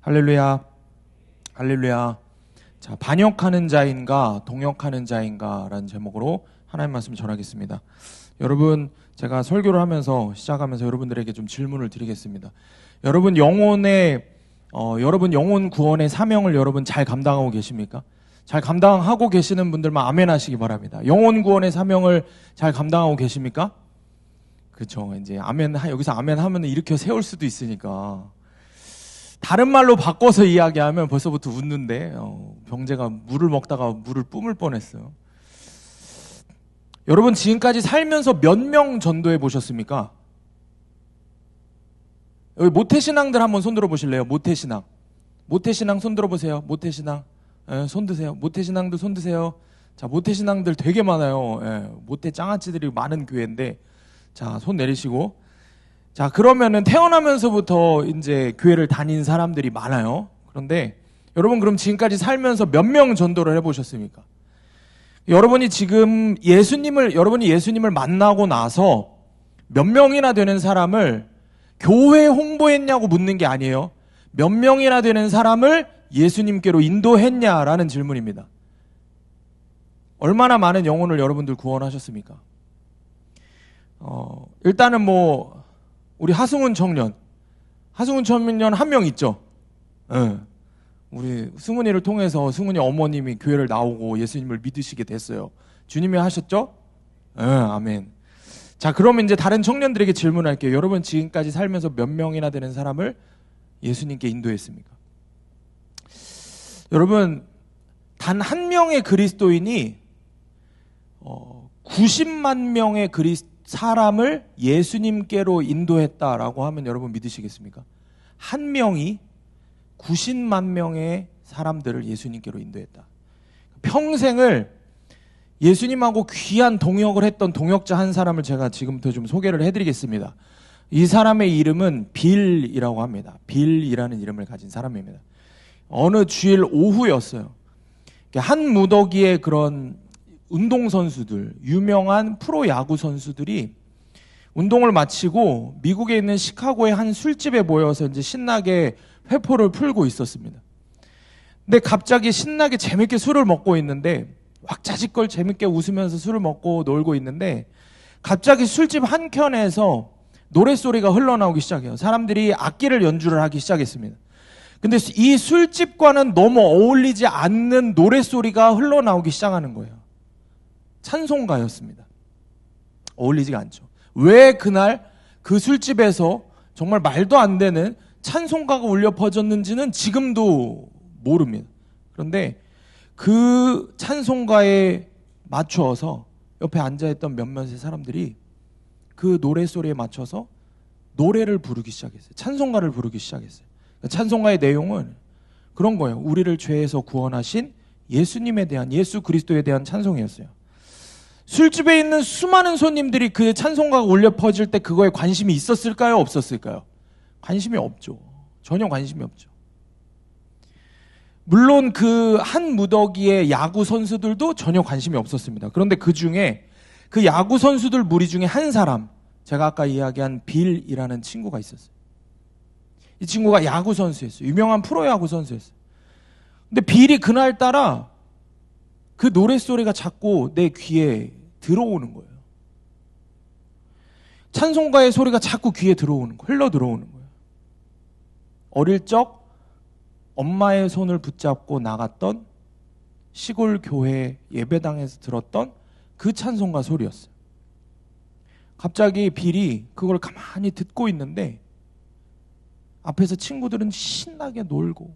할렐루야, 할렐루야. 자, 반역하는 자인가 동역하는 자인가 라는 제목으로 하나님 말씀 전하겠습니다. 여러분, 제가 설교를 하면서 시작하면서 여러분들에게 좀 질문을 드리겠습니다. 여러분 영혼 구원의 사명을 여러분 잘 감당하고 계십니까? 잘 감당하고 계시는 분들만 아멘 하시기 바랍니다. 영혼 구원의 사명을 잘 감당하고 계십니까? 그렇죠. 이제 아멘, 여기서 아멘 하면 일으켜 세울 수도 있으니까. 다른 말로 바꿔서 이야기하면 벌써부터 웃는데, 병재가 물을 먹다가 물을 뿜을 뻔했어요. 여러분 지금까지 살면서 몇 명 전도해 보셨습니까? 여기 모태신앙들 한번 손들어 보실래요? 모태신앙 손 들어보세요. 모태신앙 손 드세요. 모태신앙들 손 드세요. 자, 모태신앙들 되게 많아요. 모태 짱아찌들이 많은 교회인데, 자, 손 내리시고. 자, 그러면은 태어나면서부터 이제 교회를 다닌 사람들이 많아요. 그런데 여러분 그럼 지금까지 살면서 몇 명 전도를 해보셨습니까? 여러분이 예수님을 만나고 나서 몇 명이나 되는 사람을 교회 홍보했냐고 묻는 게 아니에요. 몇 명이나 되는 사람을 예수님께로 인도했냐라는 질문입니다. 얼마나 많은 영혼을 여러분들 구원하셨습니까? 일단은 우리 하승훈 청년 한 명 있죠. 우리 승훈이를 통해서 승훈이 어머님이 교회를 나오고 예수님을 믿으시게 됐어요. 주님이 하셨죠? 아멘. 자, 그러면 이제 다른 청년들에게 질문할게요. 여러분 지금까지 살면서 몇 명이나 되는 사람을 예수님께 인도했습니까? 여러분, 단 한 명의 그리스도인이 90만 명의 사람을 예수님께로 인도했다라고 하면 여러분 믿으시겠습니까? 한 명이 90만 명의 사람들을 예수님께로 인도했다. 평생을 예수님하고 귀한 동역을 했던 동역자 한 사람을 제가 지금부터 좀 소개를 해드리겠습니다. 이 사람의 이름은 빌이라고 합니다. 빌이라는 이름을 가진 사람입니다. 어느 주일 오후였어요. 한 무더기의 그런 운동선수들, 유명한 프로야구 선수들이 운동을 마치고 미국에 있는 시카고의 한 술집에 모여서 이제 신나게 회포를 풀고 있었습니다. 근데 갑자기 신나게 재밌게 술을 먹고 있는데, 왁자지껄 재밌게 웃으면서 술을 먹고 놀고 있는데, 갑자기 술집 한켠에서 노랫소리가 흘러나오기 시작해요. 사람들이 악기를 연주를 하기 시작했습니다. 근데 이 술집과는 너무 어울리지 않는 노랫소리가 흘러나오기 시작하는 거예요. 찬송가였습니다. 어울리지가 않죠. 왜 그날 그 술집에서 정말 말도 안 되는 찬송가가 울려 퍼졌는지는 지금도 모릅니다. 그런데 그 찬송가에 맞춰서 옆에 앉아있던 몇몇의 사람들이 그 노래소리에 맞춰서 노래를 부르기 시작했어요. 찬송가를 부르기 시작했어요. 찬송가의 내용은 그런 거예요. 우리를 죄에서 구원하신 예수님에 대한, 예수 그리스도에 대한 찬송이었어요. 술집에 있는 수많은 손님들이 그 찬송가가 울려 퍼질 때 그거에 관심이 있었을까요? 없었을까요? 관심이 없죠. 전혀 관심이 없죠. 물론 그 한 무더기의 야구 선수들도 전혀 관심이 없었습니다. 그런데 그 중에 그 야구 선수들 무리 중에 한 사람, 제가 아까 이야기한 빌이라는 친구가 있었어요. 이 친구가 야구 선수였어요. 유명한 프로야구 선수였어요. 근데 빌이 그날따라 그 노랫소리가 자꾸 내 귀에 들어오는 거예요. 찬송가의 소리가 자꾸 귀에 들어오는 거예요. 흘러 들어오는 거예요. 어릴 적 엄마의 손을 붙잡고 나갔던 시골 교회 예배당에서 들었던 그 찬송가 소리였어요. 갑자기 빌이 그걸 가만히 듣고 있는데 앞에서 친구들은 신나게 놀고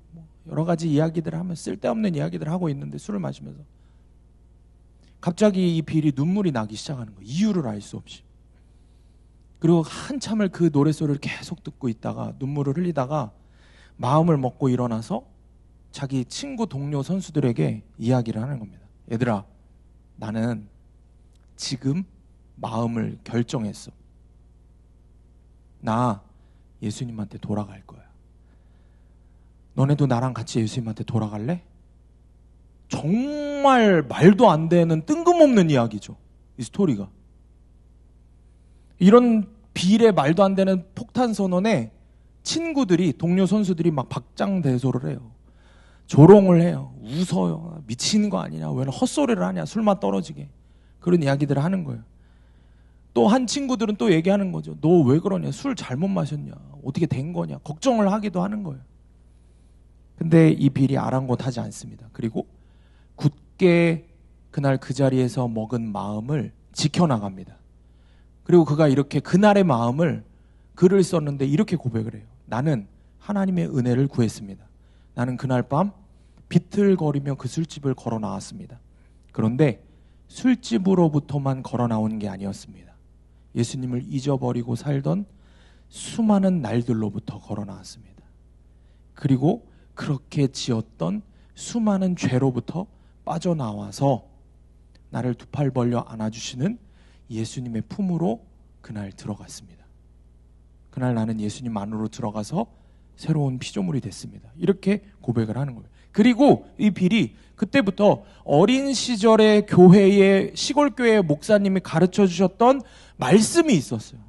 여러 가지 이야기들을 하면서 쓸데없는 이야기들을 하고 있는데 술을 마시면서 갑자기 이 빌이 눈물이 나기 시작하는 거예요. 이유를 알 수 없이. 그리고 한참을 그 노랫소리를 계속 듣고 있다가 눈물을 흘리다가 마음을 먹고 일어나서 자기 친구 동료 선수들에게 이야기를 하는 겁니다. 얘들아, 나는 지금 마음을 결정했어. 나 예수님한테 돌아갈 거야. 너네도 나랑 같이 예수님한테 돌아갈래? 정말 말도 안 되는 뜬금없는 이야기죠. 이 스토리가. 이런 빌의 말도 안 되는 폭탄 선언에 친구들이, 동료 선수들이 막 박장대소를 해요. 조롱을 해요. 웃어요. 미치는 거 아니냐, 왜 헛소리를 하냐, 술맛 떨어지게. 그런 이야기들을 하는 거예요. 또 한 친구들은 또 얘기하는 거죠. 너 왜 그러냐, 술 잘못 마셨냐, 어떻게 된 거냐, 걱정을 하기도 하는 거예요. 근데 이 빌이 아랑곳하지 않습니다. 그리고 굳게 그날 그 자리에서 먹은 마음을 지켜나갑니다. 그리고 그가 이렇게 그날의 마음을 글을 썼는데 이렇게 고백을 해요. 나는 하나님의 은혜를 구했습니다. 나는 그날 밤 비틀거리며 그 술집을 걸어 나왔습니다. 그런데 술집으로부터만 걸어 나온 게 아니었습니다. 예수님을 잊어버리고 살던 수많은 날들로부터 걸어 나왔습니다. 그리고 그렇게 지었던 수많은 죄로부터 빠져나와서 나를 두 팔 벌려 안아주시는 예수님의 품으로 그날 들어갔습니다. 그날 나는 예수님 안으로 들어가서 새로운 피조물이 됐습니다. 이렇게 고백을 하는 거예요. 그리고 이 빌이 그때부터 어린 시절의 교회의, 시골교회의 목사님이 가르쳐 주셨던 말씀이 있었어요.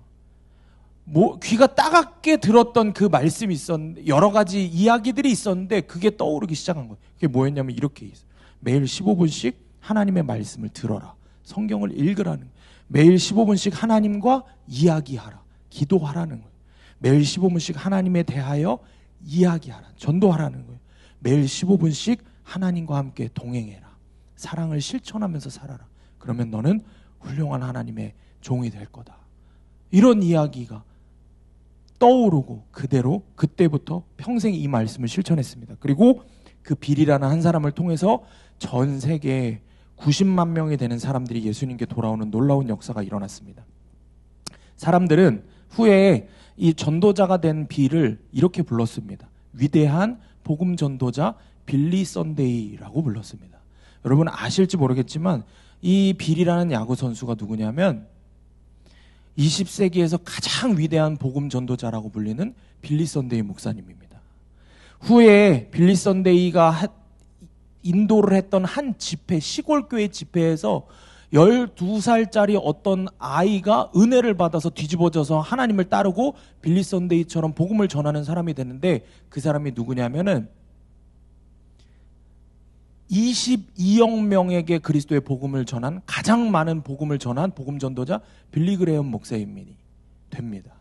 귀가 따갑게 들었던 그 말씀이 있었는데, 여러 가지 이야기들이 있었는데 그게 떠오르기 시작한 거예요. 그게 뭐였냐면 이렇게 있어요. 매일 15분씩 하나님의 말씀을 들어라, 성경을 읽으라는 거예요. 매일 15분씩 하나님과 이야기하라, 기도하라는 거예요. 매일 15분씩 하나님에 대하여 이야기하라, 전도하라는 거예요. 매일 15분씩 하나님과 함께 동행해라, 사랑을 실천하면서 살아라. 그러면 너는 훌륭한 하나님의 종이 될 거다. 이런 이야기가 떠오르고 그대로 그때부터 평생 이 말씀을 실천했습니다. 그리고 그 빌이라는 한 사람을 통해서 전 세계에 90만 명이 되는 사람들이 예수님께 돌아오는 놀라운 역사가 일어났습니다. 사람들은 후에 이 전도자가 된 빌을 이렇게 불렀습니다. 위대한 복음 전도자 빌리 선데이라고 불렀습니다. 여러분 아실지 모르겠지만 이 빌이라는 야구 선수가 누구냐면 20세기에서 가장 위대한 복음 전도자라고 불리는 빌리 선데이 목사님입니다. 후에 빌리 선데이가 인도를 했던 한 집회, 시골교회 집회에서 12살짜리 어떤 아이가 은혜를 받아서 뒤집어져서 하나님을 따르고 빌리 선데이처럼 복음을 전하는 사람이 되는데, 그 사람이 누구냐면은 22억 명에게 그리스도의 복음을 전한, 가장 많은 복음을 전한 복음 전도자 빌리 그레엄 목사님이 됩니다.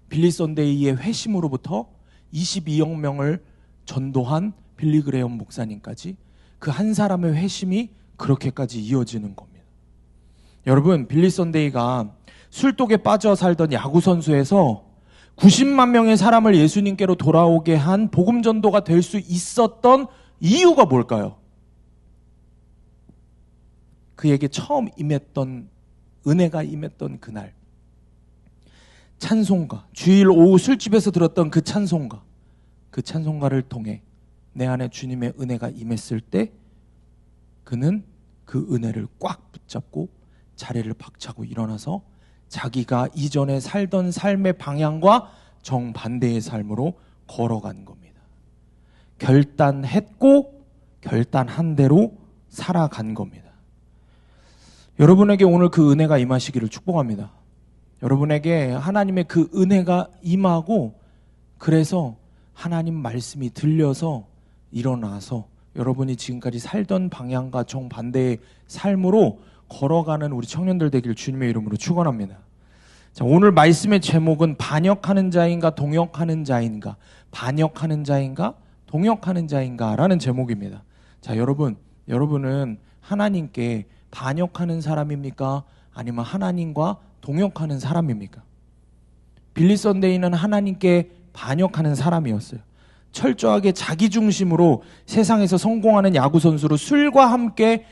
빌리 선데이의 회심으로부터 22억 명을 전도한 빌리 그레엄 목사님까지 그 한 사람의 회심이 그렇게까지 이어지는 겁니다. 여러분, 빌리 선데이가 술독에 빠져 살던 야구 선수에서 90만 명의 사람을 예수님께로 돌아오게 한 복음 전도가 될 수 있었던 이유가 뭘까요? 그에게 처음 임했던, 은혜가 임했던 그날 찬송가, 주일 오후 술집에서 들었던 그 찬송가, 그 찬송가를 통해 내 안에 주님의 은혜가 임했을 때 그는 그 은혜를 꽉 붙잡고 자리를 박차고 일어나서 자기가 이전에 살던 삶의 방향과 정반대의 삶으로 걸어간 겁니다. 결단했고 결단한 대로 살아간 겁니다. 여러분에게 오늘 그 은혜가 임하시기를 축복합니다. 여러분에게 하나님의 그 은혜가 임하고, 그래서 하나님 말씀이 들려서 일어나서 여러분이 지금까지 살던 방향과 정반대의 삶으로 걸어가는 우리 청년들 되길 주님의 이름으로 축원합니다. 자, 오늘 말씀의 제목은 반역하는 자인가 동역하는 자인가, 반역하는 자인가 동역하는 자인가 라는 제목입니다. 자, 여러분은 하나님께 반역하는 사람입니까? 아니면 하나님과 동역하는 사람입니까? 빌리 선데이는 하나님께 반역하는 사람이었어요. 철저하게 자기중심으로 세상에서 성공하는 야구선수로 술과 함께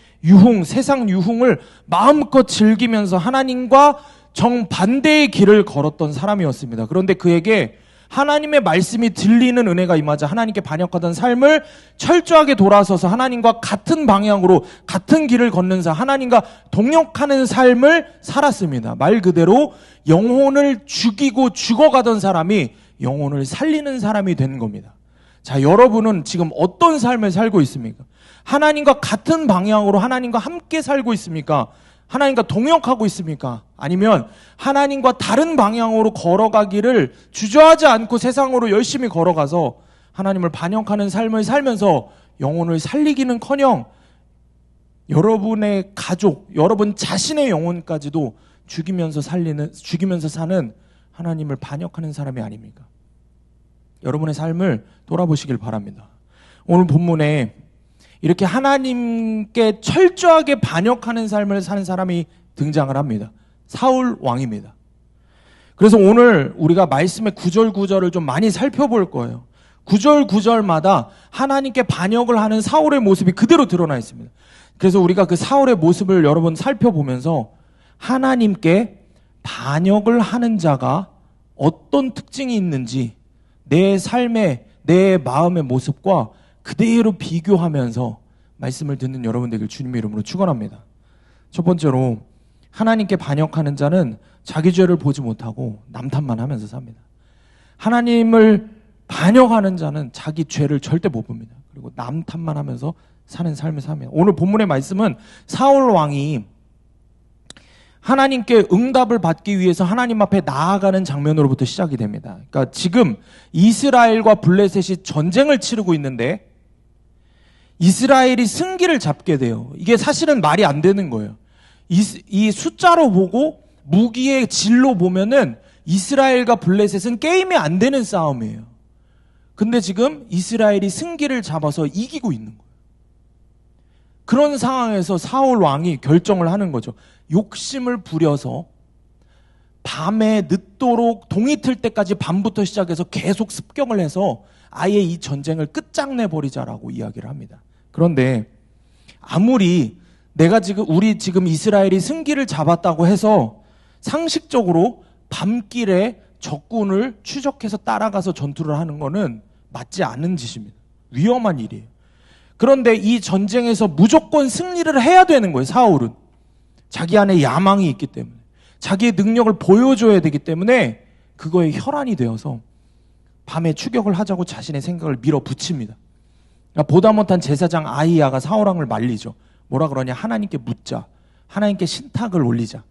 세상 유흥을 마음껏 즐기면서 하나님과 정반대의 길을 걸었던 사람이었습니다. 그런데 그에게 하나님의 말씀이 들리는 은혜가 임하자 하나님께 반역하던 삶을 철저하게 돌아서서 하나님과 같은 방향으로 같은 길을 걷는 하나님과 동역하는 삶을 살았습니다. 말 그대로 영혼을 죽이고 죽어가던 사람이 영혼을 살리는 사람이 된 겁니다. 자, 여러분은 지금 어떤 삶을 살고 있습니까? 하나님과 같은 방향으로 하나님과 함께 살고 있습니까? 하나님과 동역하고 있습니까? 아니면 하나님과 다른 방향으로 걸어가기를 주저하지 않고 세상으로 열심히 걸어가서 하나님을 반역하는 삶을 살면서 영혼을 살리기는커녕 여러분의 가족, 여러분 자신의 영혼까지도 죽이면서 사는 하나님을 반역하는 사람이 아닙니까? 여러분의 삶을 돌아보시길 바랍니다. 오늘 본문에 이렇게 하나님께 철저하게 반역하는 삶을 사는 사람이 등장을 합니다. 사울 왕입니다. 그래서 오늘 우리가 말씀의 구절구절을 좀 많이 살펴볼 거예요. 구절구절마다 하나님께 반역을 하는 사울의 모습이 그대로 드러나 있습니다. 그래서 우리가 그 사울의 모습을 여러분 살펴보면서 하나님께 반역을 하는 자가 어떤 특징이 있는지 내 삶의, 내 마음의 모습과 그대로 비교하면서 말씀을 듣는 여러분 되길 주님의 이름으로 축원합니다. 첫 번째로 하나님께 반역하는 자는 자기 죄를 보지 못하고 남 탓만 하면서 삽니다. 하나님을 반역하는 자는 자기 죄를 절대 못 봅니다. 그리고 남 탓만 하면서 사는 삶을 삽니다. 오늘 본문의 말씀은 사울 왕이 하나님께 응답을 받기 위해서 하나님 앞에 나아가는 장면으로부터 시작이 됩니다. 그러니까 지금 이스라엘과 블레셋이 전쟁을 치르고 있는데 이스라엘이 승기를 잡게 돼요. 이게 사실은 말이 안 되는 거예요. 이 숫자로 보고 무기의 질로 보면은 이스라엘과 블레셋은 게임이 안 되는 싸움이에요. 근데 지금 이스라엘이 승기를 잡아서 이기고 있는 거예요. 그런 상황에서 사울 왕이 결정을 하는 거죠. 욕심을 부려서 밤에 늦도록 동이 틀 때까지 밤부터 시작해서 계속 습격을 해서 아예 이 전쟁을 끝장내버리자라고 이야기를 합니다. 그런데 아무리 우리 지금 이스라엘이 승기를 잡았다고 해서 상식적으로 밤길에 적군을 추적해서 따라가서 전투를 하는 거는 맞지 않은 짓입니다. 위험한 일이에요. 그런데 이 전쟁에서 무조건 승리를 해야 되는 거예요. 사울은 자기 안에 야망이 있기 때문에, 자기의 능력을 보여줘야 되기 때문에 그거에 혈안이 되어서 밤에 추격을 하자고 자신의 생각을 밀어붙입니다. 그러니까 보다 못한 제사장 아히야가 사울 왕을 말리죠. 뭐라 그러냐? 하나님께 묻자, 하나님께 신탁을 올리자.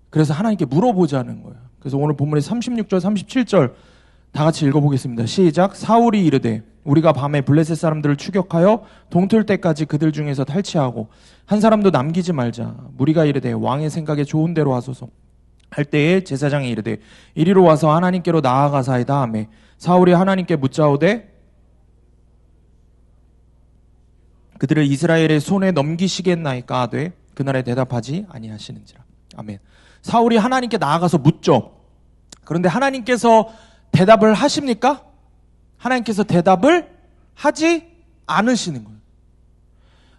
그래서 하나님께 물어보자는 거예요. 그래서 오늘 본문의 36절 37절 다 같이 읽어보겠습니다. 시작. 사울이 이르되 우리가 밤에 블레셋 사람들을 추격하여 동틀 때까지 그들 중에서 탈취하고 한 사람도 남기지 말자. 무리가 이르되 왕의 생각에 좋은 대로 하소서 할 때에 제사장이 이르되 이리로 와서 하나님께로 나아가사이다 하매 사울이 하나님께 묻자오되 그들을 이스라엘의 손에 넘기시겠나이까 하되 그날에 대답하지 아니하시는지라. 아멘. 사울이 하나님께 나아가서 묻죠. 그런데 하나님께서 대답을 하십니까? 하나님께서 대답을 하지 않으시는 거예요.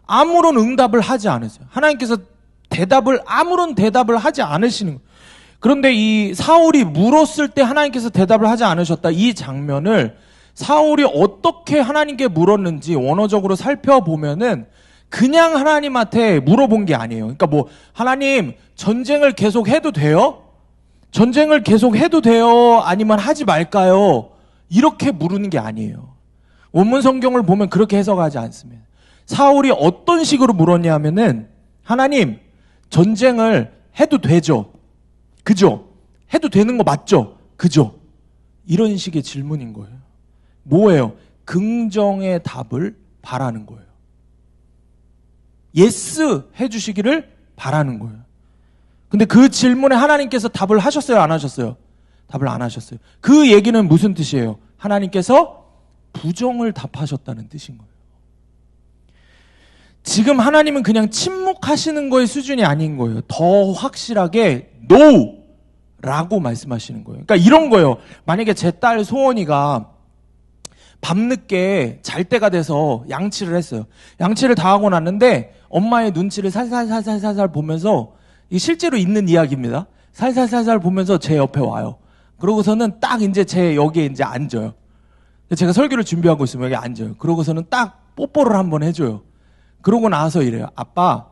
아무런 응답을 하지 않으세요. 하나님께서 아무런 대답을 하지 않으시는 거예요. 그런데 이 사울이 물었을 때 하나님께서 대답을 하지 않으셨다. 이 장면을 사울이 어떻게 하나님께 물었는지 원어적으로 살펴보면은 그냥 하나님한테 물어본 게 아니에요. 그러니까 하나님 전쟁을 계속 해도 돼요? 전쟁을 계속 해도 돼요? 아니면 하지 말까요? 이렇게 물으는 게 아니에요. 원문 성경을 보면 그렇게 해석하지 않습니다. 사울이 어떤 식으로 물었냐 하면은 하나님 전쟁을 해도 되죠? 그죠? 해도 되는 거 맞죠? 그죠? 이런 식의 질문인 거예요. 뭐예요? 긍정의 답을 바라는 거예요. 예스 해주시기를 바라는 거예요. 근데 그 질문에 하나님께서 답을 하셨어요? 안 하셨어요? 답을 안 하셨어요. 그 얘기는 무슨 뜻이에요? 하나님께서 부정을 답하셨다는 뜻인 거예요. 지금 하나님은 그냥 침묵하시는 거의 수준이 아닌 거예요. 더 확실하게 no! 라고 말씀하시는 거예요. 그러니까 이런 거예요. 만약에 제 딸 소원이가 밤늦게 잘 때가 돼서 양치를 했어요. 양치를 다 하고 났는데 엄마의 눈치를 살살살살살 보면서, 이게 실제로 있는 이야기입니다. 살살살살 보면서 제 옆에 와요. 그러고서는 딱 이제 제 여기에 이제 앉아요. 제가 설교를 준비하고 있으면 여기 앉아요. 그러고서는 딱 뽀뽀를 한번 해줘요. 그러고 나서 이래요. 아빠.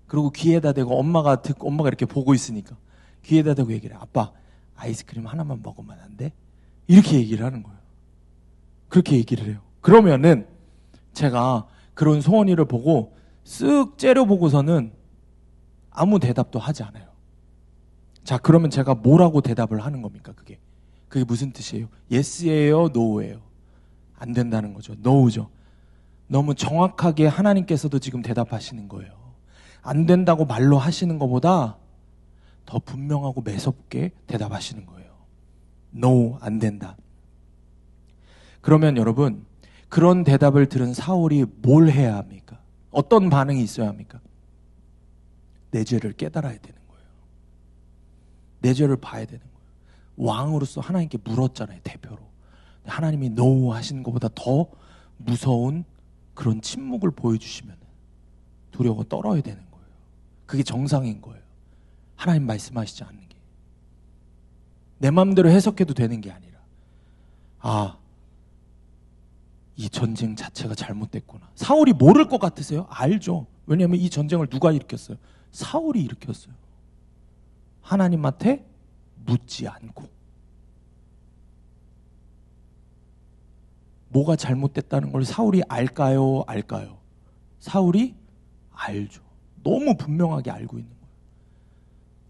그러고 귀에다 대고 엄마가 이렇게 보고 있으니까 귀에다 대고 얘기를 해요. 아빠, 아이스크림 하나만 먹으면 안 돼? 이렇게 얘기를 하는 거예요. 그렇게 얘기를 해요. 그러면은 제가 그런 소원이를 보고 쓱 째려보고서는 아무 대답도 하지 않아요. 자, 그러면 제가 뭐라고 대답을 하는 겁니까? 그게 무슨 뜻이에요? Yes예요? No예요? 안 된다는 거죠. No죠. 너무 정확하게 하나님께서도 지금 대답하시는 거예요. 안 된다고 말로 하시는 것보다 더 분명하고 매섭게 대답하시는 거예요. No, 안 된다. 그러면 여러분, 그런 대답을 들은 사울이 뭘 해야 합니까? 어떤 반응이 있어야 합니까? 내 죄를 깨달아야 되는 거예요. 내 죄를 봐야 되는 거예요. 왕으로서 하나님께 물었잖아요, 대표로. 하나님이 no 하시는 것보다 더 무서운 그런 침묵을 보여주시면 두려워 떨어야 되는 거예요. 그게 정상인 거예요. 하나님 말씀하시지 않는 게. 내 마음대로 해석해도 되는 게 아니라, 아, 이 전쟁 자체가 잘못됐구나. 사울이 모를 것 같으세요? 알죠. 왜냐하면 이 전쟁을 누가 일으켰어요? 사울이 일으켰어요. 하나님한테 묻지 않고. 뭐가 잘못됐다는 걸 사울이 알까요? 알까요? 사울이 알죠. 너무 분명하게 알고 있는 거예요.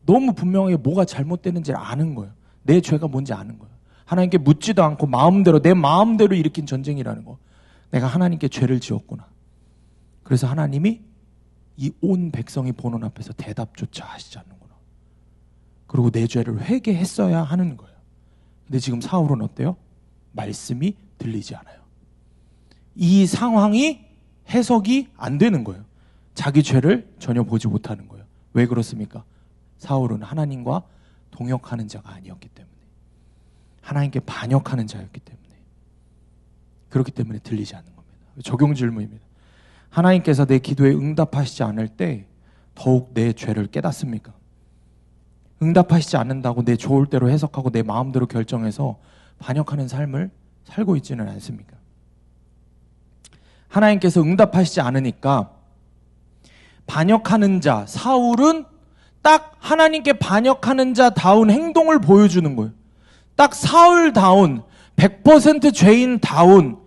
너무 분명하게 뭐가 잘못됐는지 아는 거예요. 내 죄가 뭔지 아는 거예요. 하나님께 묻지도 않고 마음대로, 내 마음대로 일으킨 전쟁이라는 거. 내가 하나님께 죄를 지었구나. 그래서 하나님이 이 온 백성이 보는 앞에서 대답조차 하시지 않는구나. 그리고 내 죄를 회개했어야 하는 거예요. 근데 지금 사울은 어때요? 말씀이 들리지 않아요. 이 상황이 해석이 안 되는 거예요. 자기 죄를 전혀 보지 못하는 거예요. 왜 그렇습니까? 사울은 하나님과 동역하는 자가 아니었기 때문에, 하나님께 반역하는 자였기 때문에, 그렇기 때문에 들리지 않는 겁니다. 적용 질문입니다. 하나님께서 내 기도에 응답하시지 않을 때 더욱 내 죄를 깨닫습니까? 응답하시지 않는다고 내 좋을 대로 해석하고 내 마음대로 결정해서 반역하는 삶을 살고 있지는 않습니까? 하나님께서 응답하시지 않으니까 반역하는 자, 사울은 딱 하나님께 반역하는 자다운 행동을 보여주는 거예요. 딱 사울다운, 100% 죄인다운,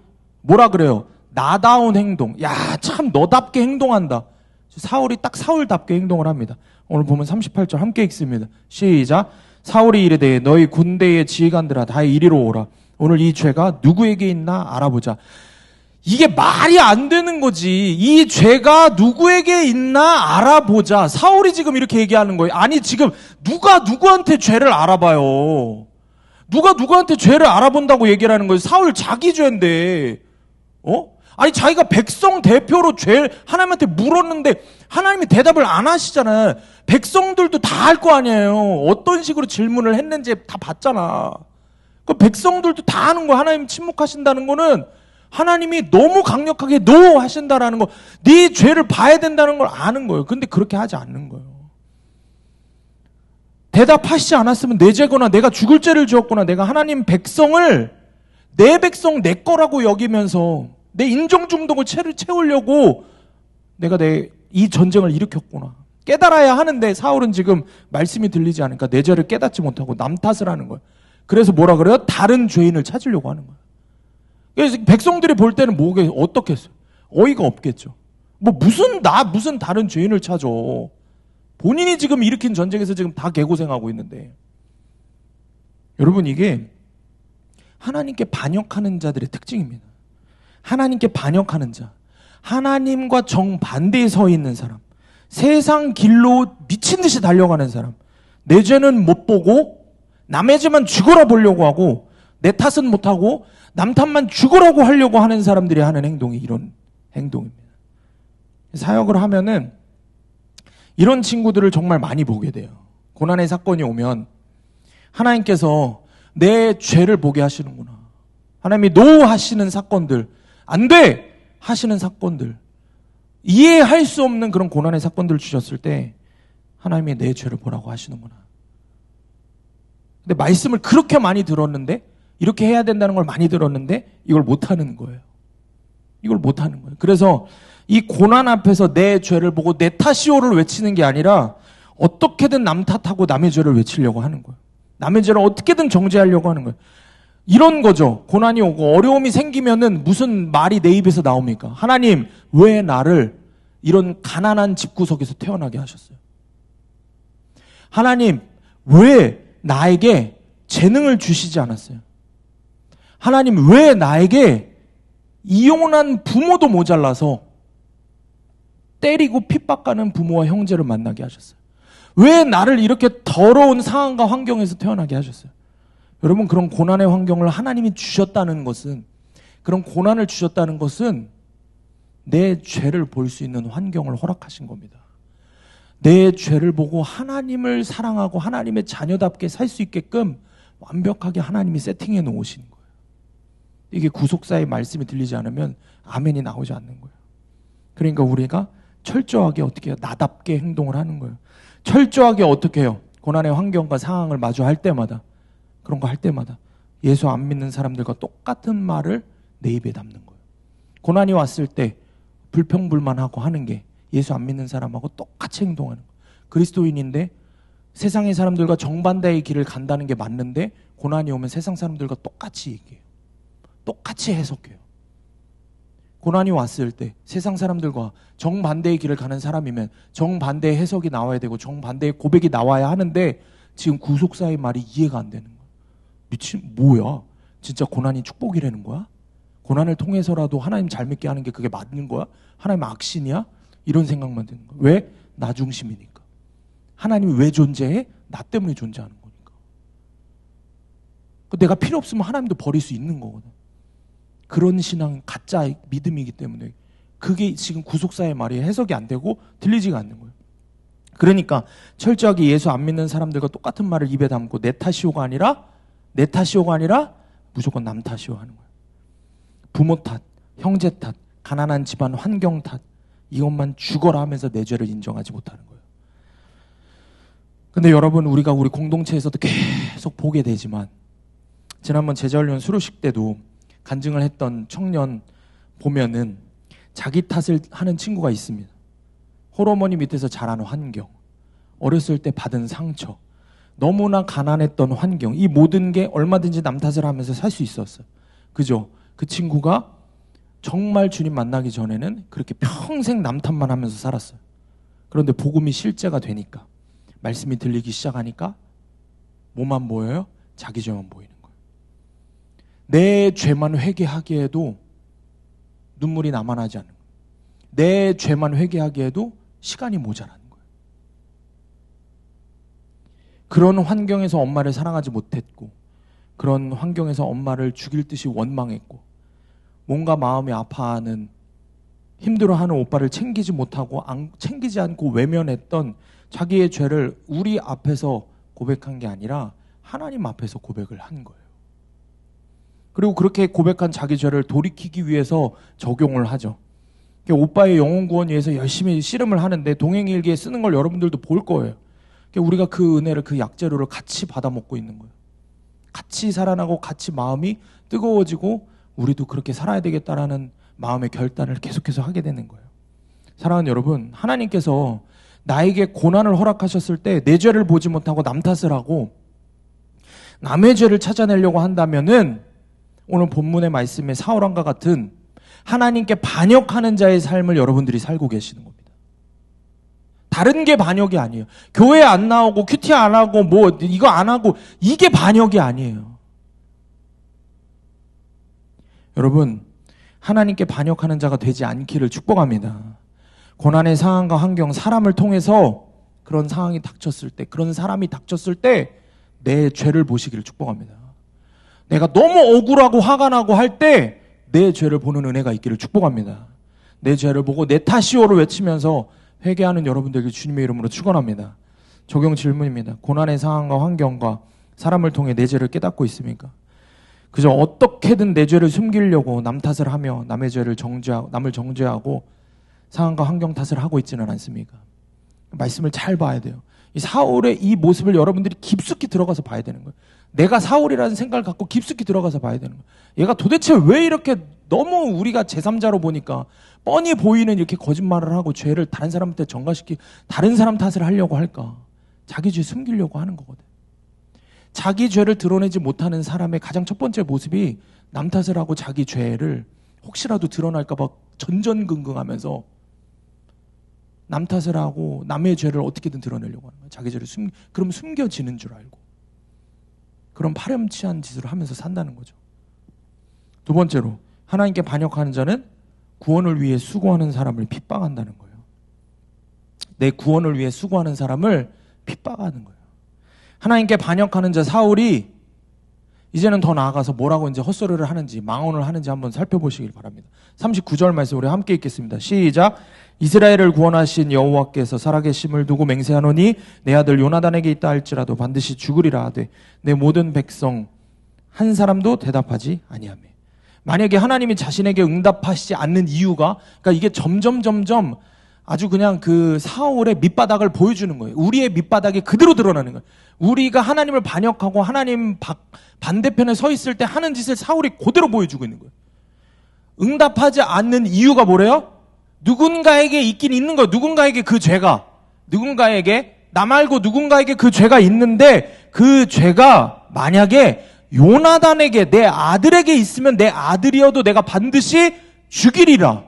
뭐라 그래요? 나다운 행동. 야, 참 너답게 행동한다. 사울이 딱 사울답게 행동을 합니다. 오늘 보면 38절 함께 읽습니다. 시작. 사울이 이르되 너희 군대의 지휘관들아 다 이리로 오라. 오늘 이 죄가 누구에게 있나 알아보자. 이게 말이 안 되는 거지. 이 죄가 누구에게 있나 알아보자. 사울이 지금 이렇게 얘기하는 거예요. 아니, 지금 누가 누구한테 죄를 알아봐요. 누가 누구한테 죄를 알아본다고 얘기를 하는 거예요. 사울 자기 죄인데. 아니, 자기가 백성 대표로 죄를 하나님한테 물었는데 하나님이 대답을 안 하시잖아요. 백성들도 다 알 거 아니에요. 어떤 식으로 질문을 했는지 다 봤잖아. 그 백성들도 다 아는 거. 하나님 침묵하신다는 거는 하나님이 너무 강력하게 노 하신다라는 거, 네 죄를 봐야 된다는 걸 아는 거예요. 근데 그렇게 하지 않는 거예요. 대답하시지 않았으면 내 죄거나 내가 죽을 죄를 지었거나 내가 하나님 백성을 내 백성 내 거라고 여기면서 내 인정 중독을 채우려고 내가 이 전쟁을 일으켰구나. 깨달아야 하는데 사울은 지금 말씀이 들리지 않으니까 내 죄를 깨닫지 못하고 남 탓을 하는 거예요. 그래서 뭐라 그래요? 다른 죄인을 찾으려고 하는 거예요. 그래서 백성들이 볼 때는 뭐게 어떻겠어요? 어이가 없겠죠. 무슨 다른 죄인을 찾아. 본인이 지금 일으킨 전쟁에서 지금 다 개고생하고 있는데. 여러분, 이게 하나님께 반역하는 자들의 특징입니다. 하나님께 반역하는 자, 하나님과 정반대에 서 있는 사람, 세상 길로 미친 듯이 달려가는 사람, 내 죄는 못 보고 남의 죄만 죽어라 보려고 하고 내 탓은 못하고 남 탓만 죽으라고 하려고 하는 사람들이 하는 행동이 이런 행동입니다. 사역을 하면은 이런 친구들을 정말 많이 보게 돼요. 고난의 사건이 오면 하나님께서 내 죄를 보게 하시는구나. 하나님이 노 하시는 사건들, 안 돼! 하시는 사건들, 이해할 수 없는 그런 고난의 사건들을 주셨을 때 하나님이 내 죄를 보라고 하시는구나. 근데 말씀을 그렇게 많이 들었는데, 이렇게 해야 된다는 걸 많이 들었는데 이걸 못하는 거예요. 이걸 못하는 거예요. 그래서 이 고난 앞에서 내 죄를 보고 내 탓이오를 외치는 게 아니라 어떻게든 남 탓하고 남의 죄를 외치려고 하는 거예요. 남의 죄를 어떻게든 정죄하려고 하는 거예요. 이런 거죠. 고난이 오고 어려움이 생기면은 무슨 말이 내 입에서 나옵니까? 하나님, 왜 나를 이런 가난한 집구석에서 태어나게 하셨어요? 하나님, 왜 나에게 재능을 주시지 않았어요? 하나님, 왜 나에게 이혼한 부모도 모자라서 때리고 핍박하는 부모와 형제를 만나게 하셨어요? 왜 나를 이렇게 더러운 상황과 환경에서 태어나게 하셨어요? 여러분, 그런 고난의 환경을 하나님이 주셨다는 것은, 그런 고난을 주셨다는 것은 내 죄를 볼 수 있는 환경을 허락하신 겁니다. 내 죄를 보고 하나님을 사랑하고 하나님의 자녀답게 살 수 있게끔 완벽하게 하나님이 세팅해 놓으신 거예요. 이게 구속사의 말씀이 들리지 않으면 아멘이 나오지 않는 거예요. 그러니까 우리가 철저하게 어떻게 해요? 나답게 행동을 하는 거예요. 철저하게 어떻게 해요? 고난의 환경과 상황을 마주할 때마다, 그런 거 할 때마다 예수 안 믿는 사람들과 똑같은 말을 내 입에 담는 거예요. 고난이 왔을 때 불평불만하고 하는 게 예수 안 믿는 사람하고 똑같이 행동하는 거예요. 그리스도인인데 세상의 사람들과 정반대의 길을 간다는 게 맞는데 고난이 오면 세상 사람들과 똑같이 얘기해요. 똑같이 해석해요. 고난이 왔을 때 세상 사람들과 정반대의 길을 가는 사람이면 정반대의 해석이 나와야 되고 정반대의 고백이 나와야 하는데 지금 구속사의 말이 이해가 안 되는 거예요. 미친, 뭐야? 진짜 고난이 축복이라는 거야? 고난을 통해서라도 하나님 잘 믿게 하는 게 그게 맞는 거야? 하나님 악신이야? 이런 생각만 드는 거야. 왜? 나 중심이니까. 하나님이 왜 존재해? 나 때문에 존재하는 거니까. 내가 필요 없으면 하나님도 버릴 수 있는 거거든. 그런 신앙, 가짜 믿음이기 때문에 그게 지금 구속사의 말이 해석이 안 되고 들리지가 않는 거예요. 그러니까 철저하게 예수 안 믿는 사람들과 똑같은 말을 입에 담고 내 탓이오가 아니라 무조건 남 탓이오 하는 거예요. 부모 탓, 형제 탓, 가난한 집안 환경 탓, 이것만 죽어라 하면서 내 죄를 인정하지 못하는 거예요. 근데 여러분, 우리가 우리 공동체에서도 계속 보게 되지만 지난번 제자훈련 수료식 때도 간증을 했던 청년 보면은 자기 탓을 하는 친구가 있습니다. 홀어머니 밑에서 자란 환경, 어렸을 때 받은 상처, 너무나 가난했던 환경, 이 모든 게 얼마든지 남 탓을 하면서 살 수 있었어요. 그죠? 그 친구가 정말 주님 만나기 전에는 그렇게 평생 남 탓만 하면서 살았어요. 그런데 복음이 실제가 되니까, 말씀이 들리기 시작하니까 뭐만 보여요? 자기 죄만 보이는 거예요. 내 죄만 회개하기에도 눈물이 남아나지 않는 거예요. 내 죄만 회개하기에도 시간이 모자라는 거예요. 그런 환경에서 엄마를 사랑하지 못했고, 그런 환경에서 엄마를 죽일 듯이 원망했고, 뭔가 마음이 아파하는, 힘들어하는 오빠를 챙기지 못하고 챙기지 않고 외면했던 자기의 죄를 우리 앞에서 고백한 게 아니라 하나님 앞에서 고백을 한 거예요. 그리고 그렇게 고백한 자기 죄를 돌이키기 위해서 적용을 하죠. 오빠의 영혼 구원 위해서 열심히 씨름을 하는데 동행일기에 쓰는 걸 여러분들도 볼 거예요. 우리가 그 은혜를, 그 약재료를 같이 받아 먹고 있는 거예요. 같이 살아나고 같이 마음이 뜨거워지고 우리도 그렇게 살아야 되겠다라는 마음의 결단을 계속해서 하게 되는 거예요. 사랑하는 여러분, 하나님께서 나에게 고난을 허락하셨을 때 내 죄를 보지 못하고 남 탓을 하고 남의 죄를 찾아내려고 한다면은 오늘 본문의 말씀에 사울왕과 같은 하나님께 반역하는 자의 삶을 여러분들이 살고 계시는 겁니다. 다른 게 반역이 아니에요. 교회 안 나오고 큐티 안 하고 뭐 이거 안 하고 이게 반역이 아니에요. 여러분, 하나님께 반역하는 자가 되지 않기를 축복합니다. 고난의 상황과 환경, 사람을 통해서 그런 상황이 닥쳤을 때, 그런 사람이 닥쳤을 때 내 죄를 보시기를 축복합니다. 내가 너무 억울하고 화가 나고 할 때 내 죄를 보는 은혜가 있기를 축복합니다. 내 죄를 보고 내 탓이오를 외치면서 회개하는 여러분들에게 주님의 이름으로 축원합니다. 적용 질문입니다. 고난의 상황과 환경과 사람을 통해 내 죄를 깨닫고 있습니까? 그저 어떻게든 내 죄를 숨기려고 남 탓을 하며 남의 죄를 남을 정죄하고 상황과 환경 탓을 하고 있지는 않습니까? 말씀을 잘 봐야 돼요. 이 사울의 이 모습을 여러분들이 깊숙이 들어가서 봐야 되는 거예요. 내가 사울이라는 생각을 갖고 깊숙이 들어가서 봐야 되는 거예요. 얘가 도대체 왜 이렇게 너무 우리가 제3자로 보니까 뻔히 보이는 이렇게 거짓말을 하고 죄를 다른 사람한테 전가시키고 다른 사람 탓을 하려고 할까? 자기 죄 숨기려고 하는 거거든. 자기 죄를 드러내지 못하는 사람의 가장 첫 번째 모습이 남 탓을 하고 자기 죄를 혹시라도 드러날까 봐 전전긍긍하면서 남 탓을 하고 남의 죄를 어떻게든 드러내려고 하는 거예요. 자기 죄를 그럼 숨겨지는 줄 알고. 그런 파렴치한 짓을 하면서 산다는 거죠. 두 번째로, 하나님께 반역하는 자는 구원을 위해 수고하는 사람을 핍박한다는 거예요. 내 구원을 위해 수고하는 사람을 핍박하는 거예요. 하나님께 반역하는 자 사울이 이제는 더 나아가서 뭐라고 이제 헛소리를 하는지, 망언을 하는지 한번 살펴보시길 바랍니다. 39절 말씀 우리 함께 읽겠습니다. 시작. 이스라엘을 구원하신 여호와께서 살아계심을 두고 맹세하노니 내 아들 요나단에게 있다 할지라도 반드시 죽으리라 하되 내 모든 백성 한 사람도 대답하지 아니하며. 만약에 하나님이 자신에게 응답하시지 않는 이유가, 그러니까 이게 점점 아주 그냥 그 사울의 밑바닥을 보여주는 거예요. 우리의 밑바닥이 그대로 드러나는 거예요. 우리가 하나님을 반역하고 하나님 반대편에 서 있을 때 하는 짓을 사울이 그대로 보여주고 있는 거예요. 응답하지 않는 이유가 뭐래요? 누군가에게 있긴 있는 거예요. 누군가에게 그 죄가, 나 말고 누군가에게 그 죄가 있는데, 그 죄가 만약에 요나단에게, 내 아들에게 있으면 내 아들이어도 내가 반드시 죽이리라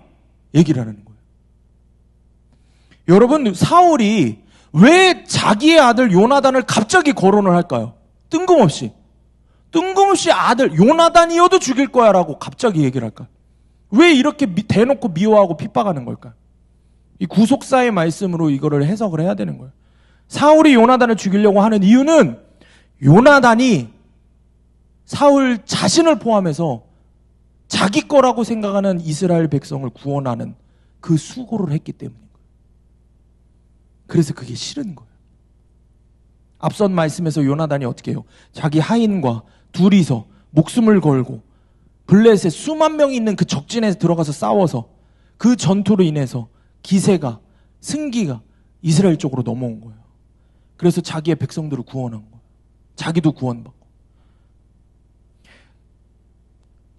얘기를 하는 거예요. 여러분, 사울이 왜 자기의 아들 요나단을 갑자기 거론을 할까요? 뜬금없이 아들 요나단이어도 죽일 거야 라고 갑자기 얘기를 할까요? 왜 이렇게 대놓고 미워하고 핍박하는 걸까요? 이 구속사의 말씀으로 이거를 해석을 해야 되는 거예요. 사울이 요나단을 죽이려고 하는 이유는 요나단이 사울 자신을 포함해서 자기 거라고 생각하는 이스라엘 백성을 구원하는 그 수고를 했기 때문인 거예요. 그래서 그게 싫은 거예요. 앞선 말씀에서 요나단이 어떻게 해요? 자기 하인과 둘이서 목숨을 걸고 블레셋 수만 명이 있는 그 적진에 들어가서 싸워서 그 전투로 인해서 기세가, 승기가 이스라엘 쪽으로 넘어온 거예요. 그래서 자기의 백성들을 구원한 거예요. 자기도 구원받고.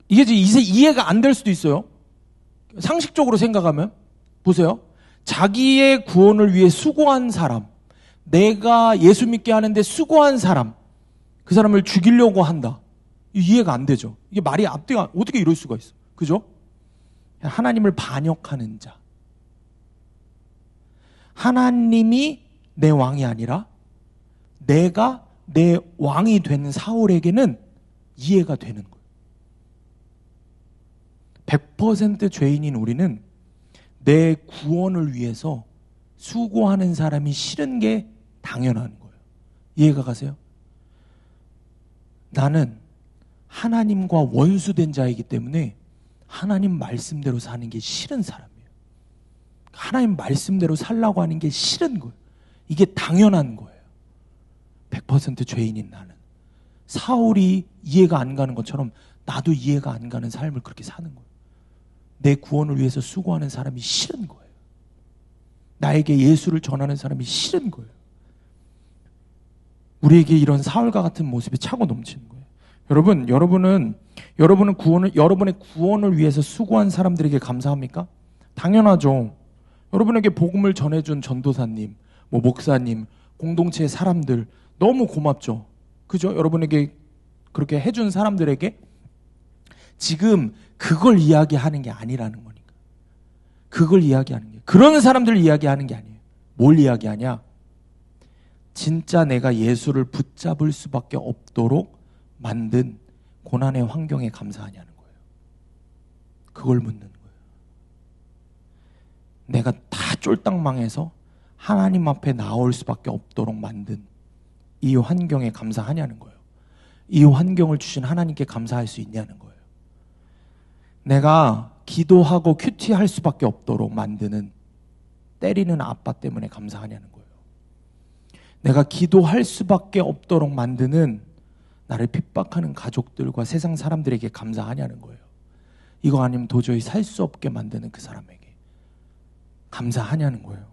이게 이제 이해가 안 될 수도 있어요. 상식적으로 생각하면 보세요. 자기의 구원을 위해 수고한 사람, 내가 예수 믿게 하는데 수고한 사람, 그 사람을 죽이려고 한다. 이해가 안 되죠. 이게 말이 앞뒤가 어떻게 이럴 수가 있어. 그죠? 하나님을 반역하는 자. 하나님이 내 왕이 아니라 내가 내 왕이 된 사울에게는 이해가 되는 거예요. 100% 죄인인 우리는 내 구원을 위해서 수고하는 사람이 싫은 게 당연한 거예요. 이해가 가세요? 나는 하나님과 원수된 자이기 때문에 하나님 말씀대로 사는 게 싫은 사람이에요. 하나님 말씀대로 살라고 하는 게 싫은 거예요. 이게 당연한 거예요. 100% 죄인인 나는. 사울이 이해가 안 가는 것처럼 나도 이해가 안 가는 삶을 그렇게 사는 거예요. 내 구원을 위해서 수고하는 사람이 싫은 거예요. 나에게 예수를 전하는 사람이 싫은 거예요. 우리에게 이런 사울과 같은 모습이 차고 넘치는 거예요. 여러분의 구원을 위해서 수고한 사람들에게 감사합니까? 당연하죠. 여러분에게 복음을 전해준 전도사님, 목사님, 공동체의 사람들 너무 고맙죠. 그죠? 여러분에게 그렇게 해준 사람들에게 지금 그걸 이야기하는 게 아니라는 거니까. 그걸 이야기하는 게, 그런 사람들을 이야기하는 게 아니에요. 뭘 이야기하냐? 진짜 내가 예수를 붙잡을 수밖에 없도록 만든 고난의 환경에 감사하냐는 거예요. 그걸 묻는 거예요. 내가 다 쫄딱 망해서 하나님 앞에 나올 수밖에 없도록 만든 이 환경에 감사하냐는 거예요. 이 환경을 주신 하나님께 감사할 수 있냐는 거예요. 내가 기도하고 큐티할 수밖에 없도록 만드는 때리는 아빠 때문에 감사하냐는 거예요. 내가 기도할 수밖에 없도록 만드는 나를 핍박하는 가족들과 세상 사람들에게 감사하냐는 거예요. 이거 아니면 도저히 살 수 없게 만드는 그 사람에게 감사하냐는 거예요.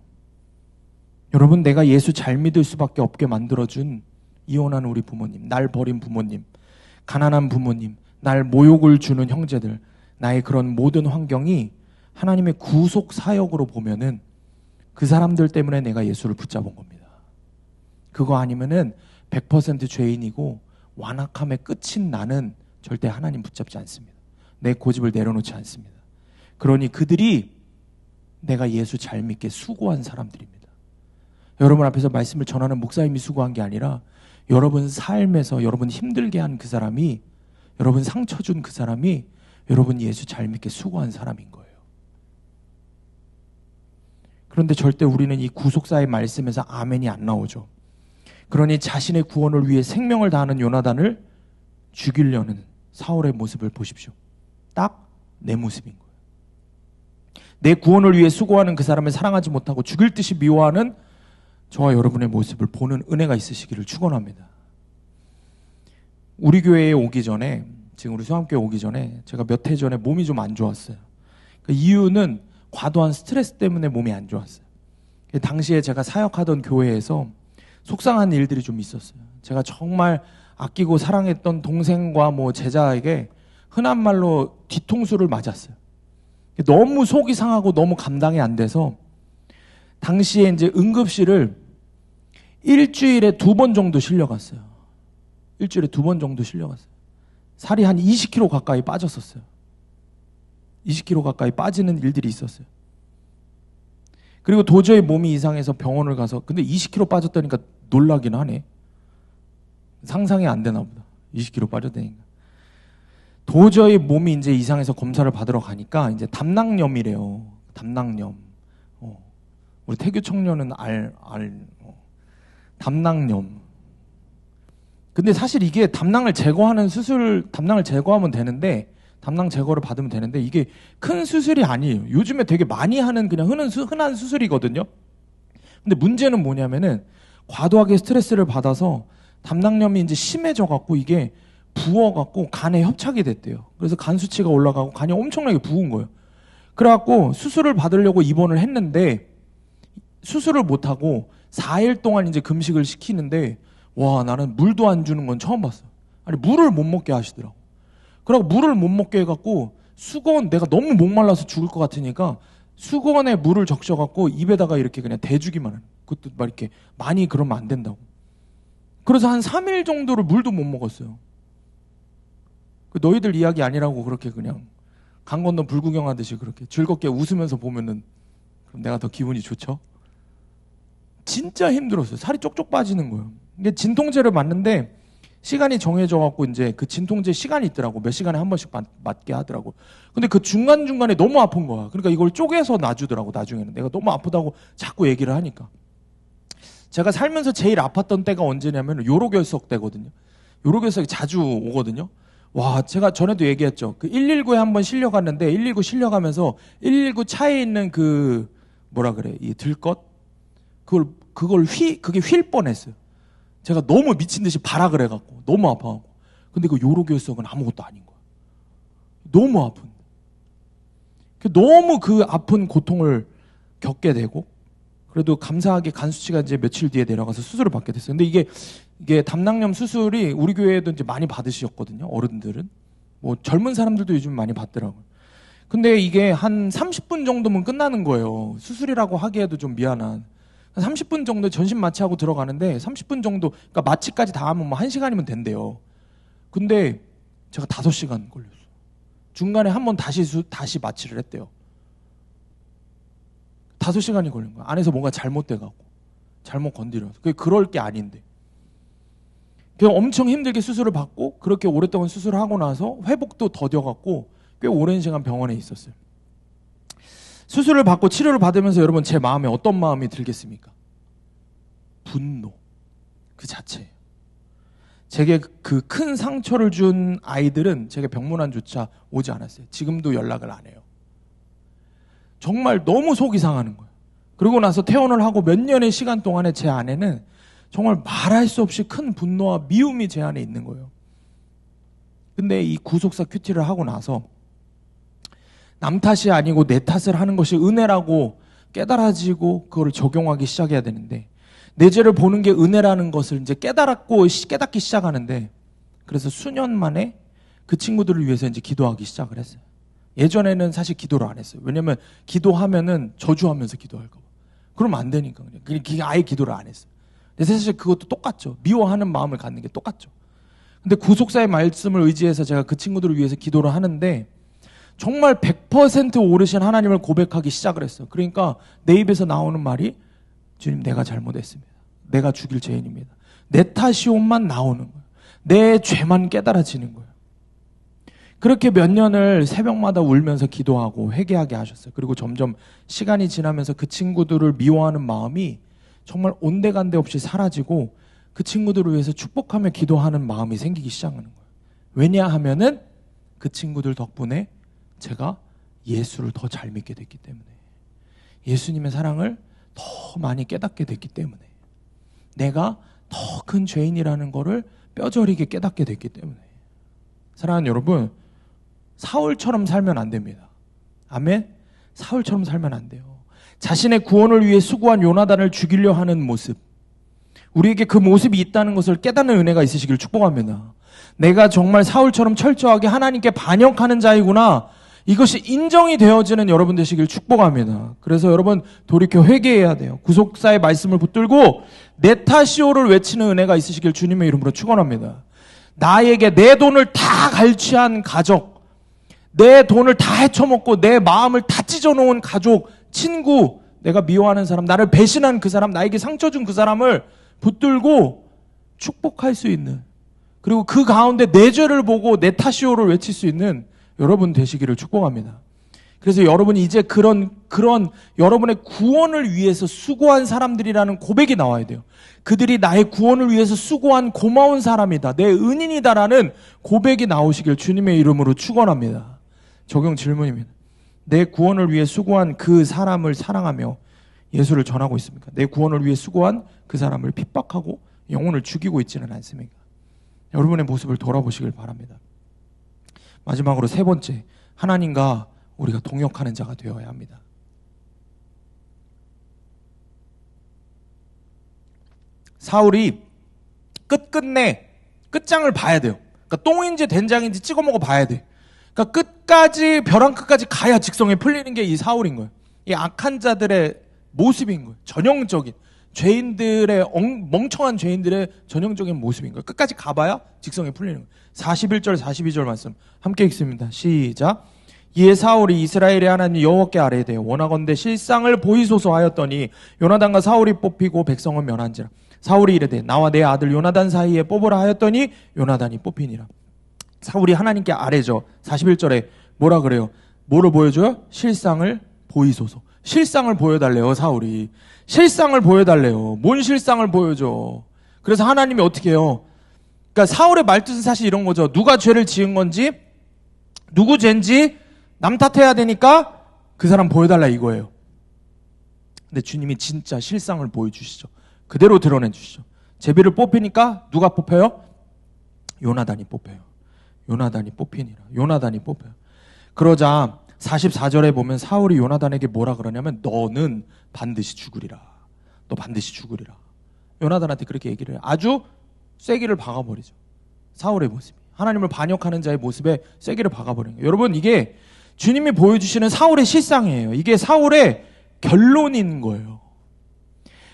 여러분, 내가 예수 잘 믿을 수밖에 없게 만들어준 이혼한 우리 부모님, 날 버린 부모님, 가난한 부모님, 날 모욕을 주는 형제들, 나의 그런 모든 환경이 하나님의 구속 사역으로 보면은 그 사람들 때문에 내가 예수를 붙잡은 겁니다. 그거 아니면은 100% 죄인이고 완악함의 끝인 나는 절대 하나님 붙잡지 않습니다. 내 고집을 내려놓지 않습니다. 그러니 그들이 내가 예수 잘 믿게 수고한 사람들입니다. 여러분 앞에서 말씀을 전하는 목사님이 수고한 게 아니라 여러분 삶에서 여러분 힘들게 한 그 사람이, 여러분 상처 준 그 사람이 여러분 예수 잘 믿게 수고한 사람인 거예요. 그런데 절대 우리는 이 구속사의 말씀에서 아멘이 안 나오죠. 그러니 자신의 구원을 위해 생명을 다하는 요나단을 죽이려는 사울의 모습을 보십시오. 딱 내 모습인 거예요. 내 구원을 위해 수고하는 그 사람을 사랑하지 못하고 죽일 듯이 미워하는 저와 여러분의 모습을 보는 은혜가 있으시기를 축원합니다. 우리 교회에 오기 전에, 지금 우리 수함교회 오기 전에 제가 몇 해 전에 몸이 좀 안 좋았어요. 그 이유는 과도한 스트레스 때문에 몸이 안 좋았어요. 당시에 제가 사역하던 교회에서 속상한 일들이 좀 있었어요. 제가 정말 아끼고 사랑했던 동생과 제자에게 흔한 말로 뒤통수를 맞았어요. 너무 속이 상하고 너무 감당이 안 돼서 당시에 이제 응급실을 일주일에 2번 정도 실려갔어요. 일주일에 2번 정도 실려갔어요. 살이 한 20kg 가까이 빠졌었어요. 20kg 가까이 빠지는 일들이 있었어요. 그리고 도저히 몸이 이상해서 병원을 가서, 근데 20kg 빠졌다니까 놀라긴 하네. 상상이 안 되나 보다. 20kg 빠졌다니까. 도저히 몸이 이제 이상해서 검사를 받으러 가니까 이제 담낭염이래요. 담낭염. 우리 태교 청년은 담낭염. 근데 사실 이게 담낭을 제거하는 수술, 담낭을 제거하면 되는데, 담낭 제거를 받으면 되는데 이게 큰 수술이 아니에요. 요즘에 되게 많이 하는 그냥 흔한 수술이거든요. 근데 문제는 뭐냐면은 과도하게 스트레스를 받아서 담낭염이 이제 심해져 갖고 이게 부어 갖고 간에 협착이 됐대요. 그래서 간 수치가 올라가고 간이 엄청나게 부은 거예요. 그래 갖고 수술을 받으려고 입원을 했는데 수술을 못 하고 4일 동안 이제 금식을 시키는데, 와, 나는 물도 안 주는 건 처음 봤어. 아니, 물을 못 먹게 하시더라고. 그러고 물을 못 먹게 해갖고 수건, 내가 너무 목말라서 죽을 것 같으니까 수건에 물을 적셔갖고 입에다가 이렇게 그냥 대주기만 하는. 그것도 막 이렇게 많이 그러면 안 된다고. 그래서 한 3일 정도를 물도 못 먹었어요. 너희들 이야기 아니라고 그렇게 그냥 강 건너 불구경하듯이 그렇게 즐겁게 웃으면서 보면은 그럼 내가 더 기분이 좋죠? 진짜 힘들었어요. 살이 쪽쪽 빠지는 거예요. 이게 진통제를 맞는데 시간이 정해져갖고 이제 그 진통제 시간이 있더라고. 몇 시간에 한 번씩 맞게 하더라고. 근데 그 중간중간에 너무 아픈 거야. 그러니까 이걸 쪼개서 놔주더라고, 나중에는. 내가 너무 아프다고 자꾸 얘기를 하니까. 제가 살면서 제일 아팠던 때가 언제냐면 요로결석 때거든요. 요로결석이 자주 오거든요. 와, 제가 전에도 얘기했죠. 그 119에 한번 실려갔는데 119 실려가면서 119 차에 있는 그 이 들것? 그게 휠 뻔했어요. 제가 너무 미친 듯이 발악을 해갖고 너무 아파하고. 근데 그 요로결석은 아무것도 아닌 거야. 너무 아픈. 너무 그 아픈 고통을 겪게 되고, 그래도 감사하게 간 수치가 이제 며칠 뒤에 내려가서 수술을 받게 됐어요. 근데 이게 담낭염 수술이 우리 교회에도 이제 많이 받으셨거든요. 어른들은. 젊은 사람들도 요즘 많이 받더라고요. 근데 이게 한 30분 정도면 끝나는 거예요. 수술이라고 하기에도 좀 미안한. 30분 정도 전신 마취하고 들어가는데 30분 정도, 그러니까 마취까지 다 하면 1시간이면 된대요. 근데 제가 5시간 걸렸어요. 중간에 한 번 다시 마취를 했대요. 5시간이 걸린 거야. 안에서 뭔가 잘못돼갖고 잘못 건드려서. 그게 그럴 게 아닌데. 그냥 엄청 힘들게 수술을 받고 그렇게 오랫동안 수술을 하고 나서 회복도 더뎌갖고 꽤 오랜 시간 병원에 있었어요. 수술을 받고 치료를 받으면서 여러분 제 마음에 어떤 마음이 들겠습니까? 분노 그 자체예요. 제게 그 큰 상처를 준 아이들은 제게 병문안조차 오지 않았어요. 지금도 연락을 안 해요. 정말 너무 속이 상하는 거예요. 그러고 나서 퇴원을 하고 몇 년의 시간 동안에 제 안에는 정말 말할 수 없이 큰 분노와 미움이 제 안에 있는 거예요. 근데 이 구속사 큐티를 하고 나서 남 탓이 아니고 내 탓을 하는 것이 은혜라고 깨달아지고 그거를 적용하기 시작해야 되는데, 내 죄를 보는 게 은혜라는 것을 이제 깨닫기 시작하는데, 그래서 수년 만에 그 친구들을 위해서 이제 기도하기 시작을 했어요. 예전에는 사실 기도를 안 했어요. 왜냐면 기도하면은 저주하면서 기도할까 봐. 그러면 안 되니까 그냥 아예 기도를 안 했어요. 근데 사실 그것도 똑같죠. 미워하는 마음을 갖는 게 똑같죠. 근데 구속사의 말씀을 의지해서 제가 그 친구들을 위해서 기도를 하는데 정말 100% 오르신 하나님을 고백하기 시작을 했어요. 그러니까 내 입에서 나오는 말이 주님 내가 잘못했습니다. 내가 죽일 죄인입니다. 내 탓이온만 나오는 거예요. 내 죄만 깨달아지는 거예요. 그렇게 몇 년을 새벽마다 울면서 기도하고 회개하게 하셨어요. 그리고 점점 시간이 지나면서 그 친구들을 미워하는 마음이 정말 온데간데 없이 사라지고 그 친구들을 위해서 축복하며 기도하는 마음이 생기기 시작하는 거예요. 왜냐하면은 그 친구들 덕분에 제가 예수를 더 잘 믿게 됐기 때문에, 예수님의 사랑을 더 많이 깨닫게 됐기 때문에, 내가 더 큰 죄인이라는 거를 뼈저리게 깨닫게 됐기 때문에. 사랑하는 여러분, 사울처럼 살면 안 됩니다. 아멘? 사울처럼 살면 안 돼요. 자신의 구원을 위해 수고한 요나단을 죽이려 하는 모습, 우리에게 그 모습이 있다는 것을 깨닫는 은혜가 있으시길 축복합니다. 내가 정말 사울처럼 철저하게 하나님께 반역하는 자이구나, 이것이 인정이 되어지는 여러분 되시길 축복합니다. 그래서 여러분 돌이켜 회개해야 돼요. 구속사의 말씀을 붙들고 내 탓이오를 외치는 은혜가 있으시길 주님의 이름으로 축원합니다. 나에게 내 돈을 다 갈취한 가족, 내 돈을 다 헤쳐먹고 내 마음을 다 찢어놓은 가족, 친구, 내가 미워하는 사람, 나를 배신한 그 사람, 나에게 상처 준 그 사람을 붙들고 축복할 수 있는, 그리고 그 가운데 내 죄를 보고 내 탓이오를 외칠 수 있는 여러분 되시기를 축복합니다. 그래서 여러분이 이제 그런 여러분의 구원을 위해서 수고한 사람들이라는 고백이 나와야 돼요. 그들이 나의 구원을 위해서 수고한 고마운 사람이다, 내 은인이다라는 고백이 나오시길 주님의 이름으로 축원합니다. 적용 질문입니다. 내 구원을 위해 수고한 그 사람을 사랑하며 예수를 전하고 있습니까? 내 구원을 위해 수고한 그 사람을 핍박하고 영혼을 죽이고 있지는 않습니까? 여러분의 모습을 돌아보시길 바랍니다. 마지막으로 세 번째, 하나님과 우리가 동역하는 자가 되어야 합니다. 사울이 끝끝내 끝장을 봐야 돼요. 그러니까 똥인지 된장인지 찍어 먹어 봐야 돼. 그러니까 끝까지, 벼랑 끝까지 가야 직성에 풀리는 게 이 사울인 거예요. 이 악한 자들의 모습인 거예요. 전형적인 죄인들의, 멍청한 죄인들의 전형적인 모습인 거예요. 끝까지 가봐야 직성에 풀리는 거예요. 41절 42절 말씀 함께 읽습니다. 시작. 이에 사울이 이스라엘의 하나님 여호와께 아뢰되 원하건대 실상을 보이소서 하였더니 요나단과 사울이 뽑히고 백성은 면한지라. 사울이 이르되 나와 내 아들 요나단 사이에 뽑으라 하였더니 요나단이 뽑히니라. 사울이 하나님께 아뢰죠. 41절에 뭐라 그래요? 뭐를 보여줘요? 실상을 보이소서. 실상을 보여달래요. 사울이 실상을 보여달래요. 뭔 실상을 보여줘? 그래서 하나님이 어떻게 해요? 그러니까 사울의 말뜻은 사실 이런 거죠. 누가 죄를 지은 건지, 누구 죄인지 남 탓해야 되니까 그 사람 보여달라 이거예요. 근데 주님이 진짜 실상을 보여주시죠. 그대로 드러내 주시죠. 제비를 뽑히니까 누가 뽑혀요? 요나단이 뽑혀요. 요나단이 뽑히니라. 요나단이 뽑혀요. 그러자 44절에 보면 사울이 요나단에게 뭐라 그러냐면 너는 반드시 죽으리라. 너 반드시 죽으리라. 요나단한테 그렇게 얘기를 해요. 아주 쐐기를 박아버리죠. 사울의 모습이. 하나님을 반역하는 자의 모습에 쐐기를 박아버리는 거예요. 여러분, 이게 주님이 보여주시는 사울의 실상이에요. 이게 사울의 결론인 거예요.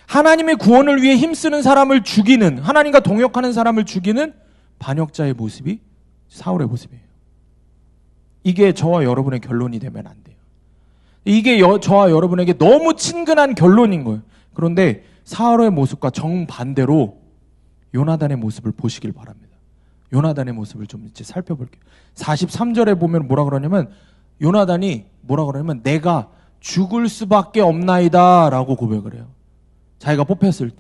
하나님의 구원을 위해 힘쓰는 사람을 죽이는, 하나님과 동역하는 사람을 죽이는 반역자의 모습이 사울의 모습이에요. 이게 저와 여러분의 결론이 되면 안 돼요. 이게 저와 여러분에게 너무 친근한 결론인 거예요. 그런데 사울의 모습과 정반대로 요나단의 모습을 보시길 바랍니다. 요나단의 모습을 좀 이제 살펴볼게요. 43절에 보면 뭐라 그러냐면 요나단이 뭐라 그러냐면 내가 죽을 수밖에 없나이다 라고 고백을 해요. 자기가 뽑혔을 때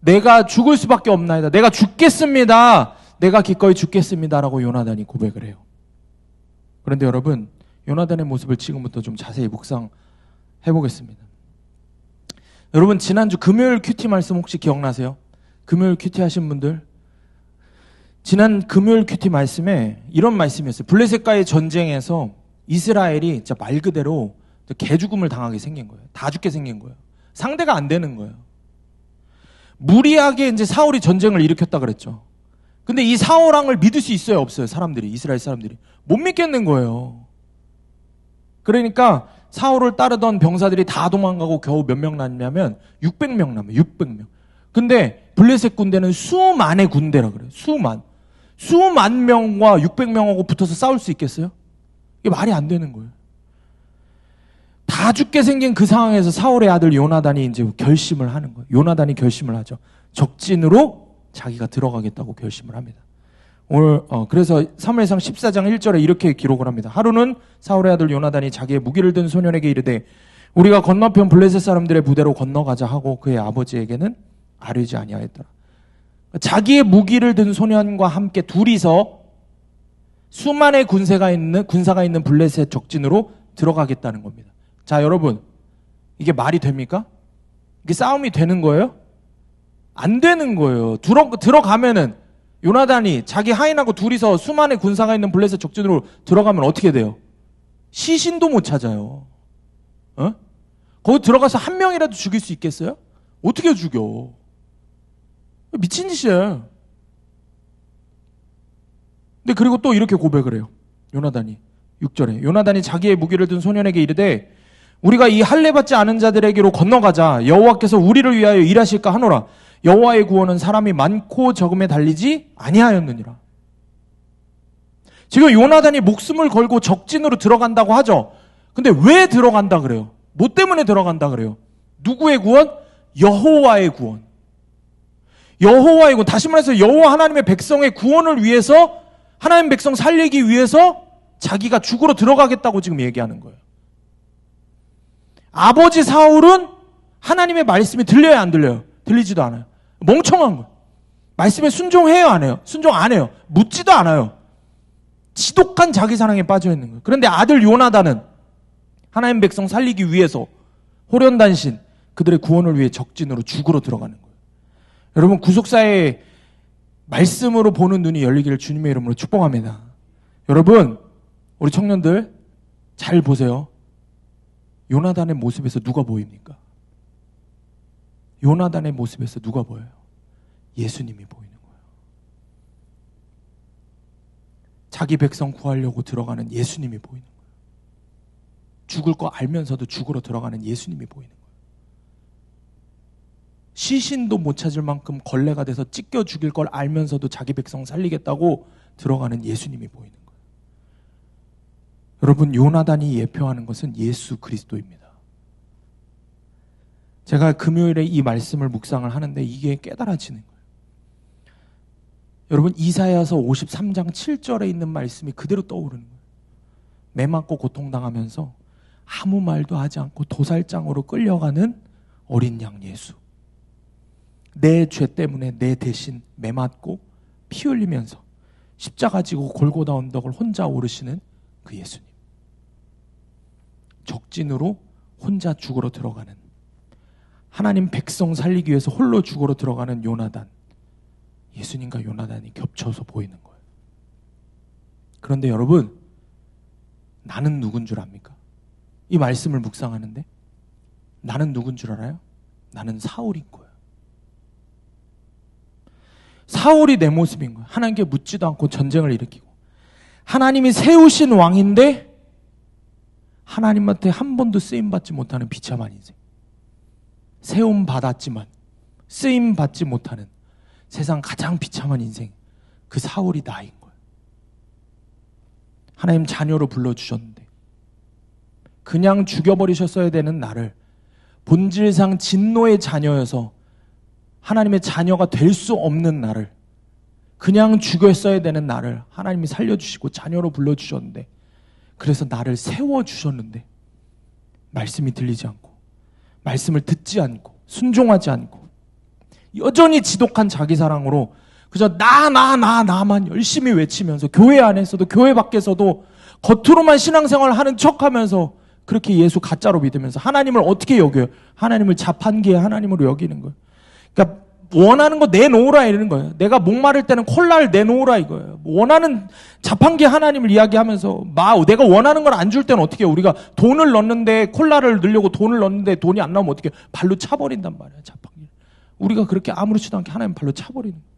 내가 죽을 수밖에 없나이다, 내가 죽겠습니다, 내가 기꺼이 죽겠습니다 라고 요나단이 고백을 해요. 그런데 여러분, 요나단의 모습을 지금부터 좀 자세히 묵상해 보겠습니다. 여러분, 지난주 금요일 큐티 말씀 혹시 기억나세요? 금요일 큐티 하신 분들, 지난 금요일 큐티 말씀에 이런 말씀이었어요. 블레셋과의 전쟁에서 이스라엘이 진짜 말 그대로 개죽음을 당하게 생긴 거예요. 다 죽게 생긴 거예요. 상대가 안 되는 거예요. 무리하게 이제 사울이 전쟁을 일으켰다 그랬죠. 근데 이 사울왕을 믿을 수 있어요, 없어요? 사람들이, 이스라엘 사람들이 못 믿겠는 거예요. 그러니까 사울을 따르던 병사들이 다 도망가고 겨우 몇 명 남냐면 600명 남아요. 600명. 근데 블레셋 군대는 수만의 군대라 그래요. 수만 명과 600명하고 붙어서 싸울 수 있겠어요? 이게 말이 안 되는 거예요. 다 죽게 생긴 그 상황에서 사울의 아들 요나단이 이제 결심을 하는 거예요. 요나단이 결심을 하죠. 적진으로 자기가 들어가겠다고 결심을 합니다. 오늘 그래서 사무엘상 14장 1절에 이렇게 기록을 합니다. 하루는 사울의 아들 요나단이 자기의 무기를 든 소년에게 이르되 우리가 건너편 블레셋 사람들의 부대로 건너가자 하고 그의 아버지에게는 아뢰지 아니하였더라. 자기의 무기를 든 소년과 함께 둘이서 수만의 군사가 있는 블레셋 적진으로 들어가겠다는 겁니다. 자, 여러분, 이게 말이 됩니까? 이게 싸움이 되는 거예요? 안 되는 거예요. 들어가면은 요나단이 자기 하인하고 둘이서 수만의 군사가 있는 블레셋 적진으로 들어가면 어떻게 돼요? 시신도 못 찾아요. 거기 들어가서 한 명이라도 죽일 수 있겠어요? 어떻게 죽여? 미친 짓이에요. 근데 그리고 또 이렇게 고백을 해요. 요나단이 6절에 요나단이 자기의 무기를 든 소년에게 이르되 우리가 이 할례받지 않은 자들에게로 건너가자. 여호와께서 우리를 위하여 일하실까 하노라. 여호와의 구원은 사람이 많고 적음에 달리지 아니하였느니라. 지금 요나단이 목숨을 걸고 적진으로 들어간다고 하죠. 근데 왜 들어간다 그래요? 뭐 때문에 들어간다 그래요? 누구의 구원? 여호와의 구원. 여호와의 구원. 다시 말해서 여호와 하나님의 백성의 구원을 위해서 하나님 백성 살리기 위해서 자기가 죽으러 들어가겠다고 지금 얘기하는 거예요. 아버지 사울은 하나님의 말씀이 들려야 안 들려요? 들리지도 않아요. 멍청한 거예요. 말씀에 순종해요 안 해요? 순종 안 해요. 묻지도 않아요. 지독한 자기 사랑에 빠져 있는 거예요. 그런데 아들 요나단은 하나님 백성 살리기 위해서 호련단신 그들의 구원을 위해 적진으로 죽으러 들어가는 거예요. 여러분 구속사의 말씀으로 보는 눈이 열리기를 주님의 이름으로 축복합니다. 여러분 우리 청년들 잘 보세요. 요나단의 모습에서 누가 보입니까? 요나단의 모습에서 누가 보여요? 예수님이 보이는 거예요. 자기 백성 구하려고 들어가는 예수님이 보이는 거예요. 죽을 거 알면서도 죽으러 들어가는 예수님이 보이는 거예요. 시신도 못 찾을 만큼 걸레가 돼서 찢겨 죽일 걸 알면서도 자기 백성 살리겠다고 들어가는 예수님이 보이는 거예요. 여러분 요나단이 예표하는 것은 예수 그리스도입니다. 제가 금요일에 이 말씀을 묵상을 하는데 이게 깨달아지는 거예요. 여러분 이사야서 53장 7절에 있는 말씀이 그대로 떠오르는 거예요. 매 맞고 고통당하면서 아무 말도 하지 않고 도살장으로 끌려가는 어린 양 예수. 내 죄 때문에 내 대신 매 맞고 피 흘리면서 십자가 지고 골고다 언덕을 혼자 오르시는 그 예수님. 적진으로 혼자 죽으러 들어가는 하나님 백성 살리기 위해서 홀로 죽으러 들어가는 요나단. 예수님과 요나단이 겹쳐서 보이는 거예요. 그런데 여러분 나는 누군 줄 압니까? 이 말씀을 묵상하는데 나는 누군 줄 알아요? 나는 사울인 거예요. 사울이 내 모습인 거예요. 하나님께 묻지도 않고 전쟁을 일으키고 하나님이 세우신 왕인데 하나님한테 한 번도 쓰임받지 못하는 비참한 인생. 세움 받았지만 쓰임받지 못하는 세상 가장 비참한 인생. 그 사울이 나인 거예요. 하나님 자녀로 불러주셨는데 그냥 죽여버리셨어야 되는 나를 본질상 진노의 자녀여서 하나님의 자녀가 될 수 없는 나를 그냥 죽였어야 되는 나를 하나님이 살려주시고 자녀로 불러주셨는데 그래서 나를 세워주셨는데 말씀이 들리지 않고 말씀을 듣지 않고 순종하지 않고 여전히 지독한 자기 사랑으로 그저 나만 열심히 외치면서 교회 안에서도 교회 밖에서도 겉으로만 신앙생활을 하는 척하면서 그렇게 예수 가짜로 믿으면서 하나님을 어떻게 여겨요? 하나님을 자판기의 하나님으로 여기는 거예요. 그러니까 원하는 거 내놓으라 이러는 거예요. 내가 목마를 때는 콜라를 내놓으라 이거예요. 원하는 자판기 하나님을 이야기하면서 내가 원하는 걸 안 줄 때는 어떻게 해요? 우리가 돈을 넣는데 콜라를 넣으려고 돈을 넣는데 돈이 안 나오면 어떻게 해요? 발로 차버린단 말이에요. 자판기. 우리가 그렇게 아무렇지도 않게 하나님 발로 차버리는 거예요.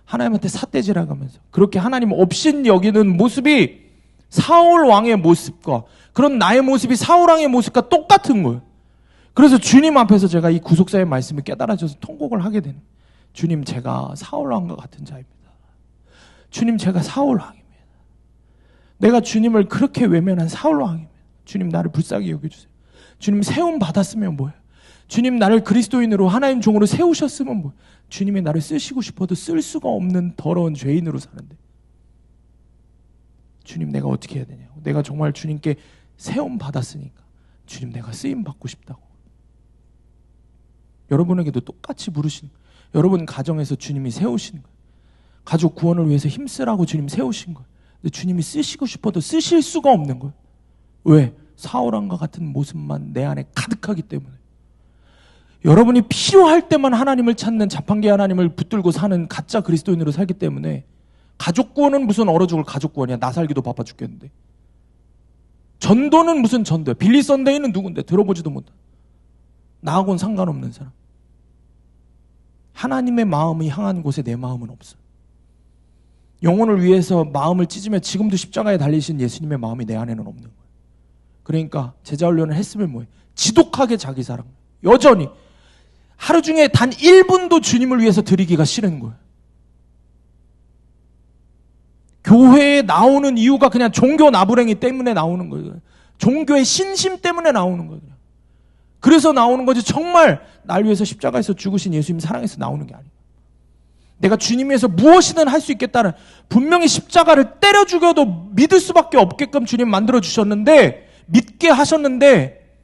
하나님한테 삿대질하면서 그렇게 하나님 없인 여기는 모습이 사울 왕의 모습과 그런 나의 모습이 사울 왕의 모습과 똑같은 거예요. 그래서 주님 앞에서 제가 이 구속사의 말씀을 깨달아져서 통곡을 하게 되는 거예요. 주님 제가 사울 왕과 같은 자입니다. 주님 제가 사울 왕입니다. 내가 주님을 그렇게 외면한 사울 왕이면 주님 나를 불쌍히 여겨주세요. 주님 세움 받았으면 뭐예요? 주님 나를 그리스도인으로 하나님 종으로 세우셨으면 뭐예요? 주님이 나를 쓰시고 싶어도 쓸 수가 없는 더러운 죄인으로 사는데 주님 내가 어떻게 해야 되냐고. 내가 정말 주님께 세움 받았으니까 주님 내가 쓰임 받고 싶다고. 여러분에게도 똑같이 물으시는 거예요. 여러분 가정에서 주님이 세우시는 거예요. 가족 구원을 위해서 힘쓰라고 주님 세우신 거예요. 근데 주님이 쓰시고 싶어도 쓰실 수가 없는 거예요. 왜? 사울왕과 같은 모습만 내 안에 가득하기 때문에. 여러분이 필요할 때만 하나님을 찾는 자판기 하나님을 붙들고 사는 가짜 그리스도인으로 살기 때문에 가족 구원은 무슨 얼어 죽을 가족 구원이야. 나 살기도 바빠 죽겠는데. 전도는 무슨 전도야. 빌리 선데이는 누군데? 들어보지도 못한. 나하고는 상관없는 사람. 하나님의 마음이 향한 곳에 내 마음은 없어. 영혼을 위해서 마음을 찢으며 지금도 십자가에 달리신 예수님의 마음이 내 안에는 없는 거예요. 그러니까 제자 훈련을 했으면 뭐예요? 지독하게 자기 사랑. 여전히 하루 중에 단 1분도 주님을 위해서 드리기가 싫은 거예요. 교회에 나오는 이유가 그냥 종교 나부랭이 때문에 나오는 거예요. 종교의 신심 때문에 나오는 거예요. 그래서 나오는 거지 정말 날 위해서 십자가에서 죽으신 예수님 사랑해서 나오는 게 아니에요. 내가 주님 위해서 무엇이든 할 수 있겠다는, 분명히 십자가를 때려 죽여도 믿을 수밖에 없게끔 주님 만들어 주셨는데, 믿게 하셨는데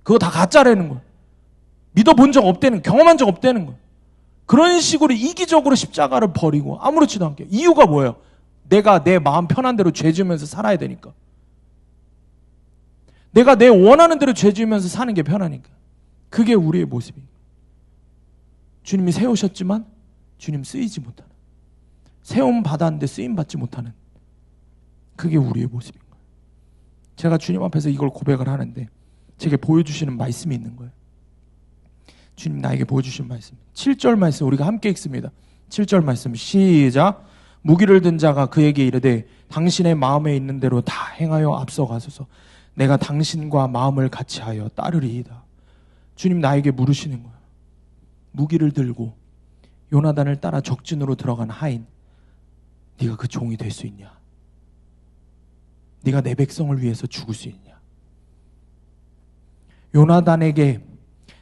그거 다 가짜라는 거예요. 믿어본 적 없다는, 경험한 적 없다는 거예요. 그런 식으로 이기적으로 십자가를 버리고 아무렇지도 않게. 이유가 뭐예요? 내가 내 마음 편한 대로 죄 지으면서 살아야 되니까. 내가 내 원하는 대로 죄 지으면서 사는 게 편하니까. 그게 우리의 모습이에요. 주님이 세우셨지만 주님 쓰이지 못하는, 세움 받았는데 쓰임 받지 못하는, 그게 우리의 모습인 거예요. 제가 주님 앞에서 이걸 고백을 하는데 제게 보여주시는 말씀이 있는 거예요. 주님 나에게 보여주신 말씀, 7절 말씀 우리가 함께 읽습니다. 7절 말씀 시작. 무기를 든 자가 그에게 이르되 당신의 마음에 있는 대로 다 행하여 앞서가소서. 내가 당신과 마음을 같이하여 따르리이다. 주님 나에게 물으시는 거예요. 무기를 들고 요나단을 따라 적진으로 들어간 하인, 네가 그 종이 될 수 있냐? 네가 내 백성을 위해서 죽을 수 있냐? 요나단에게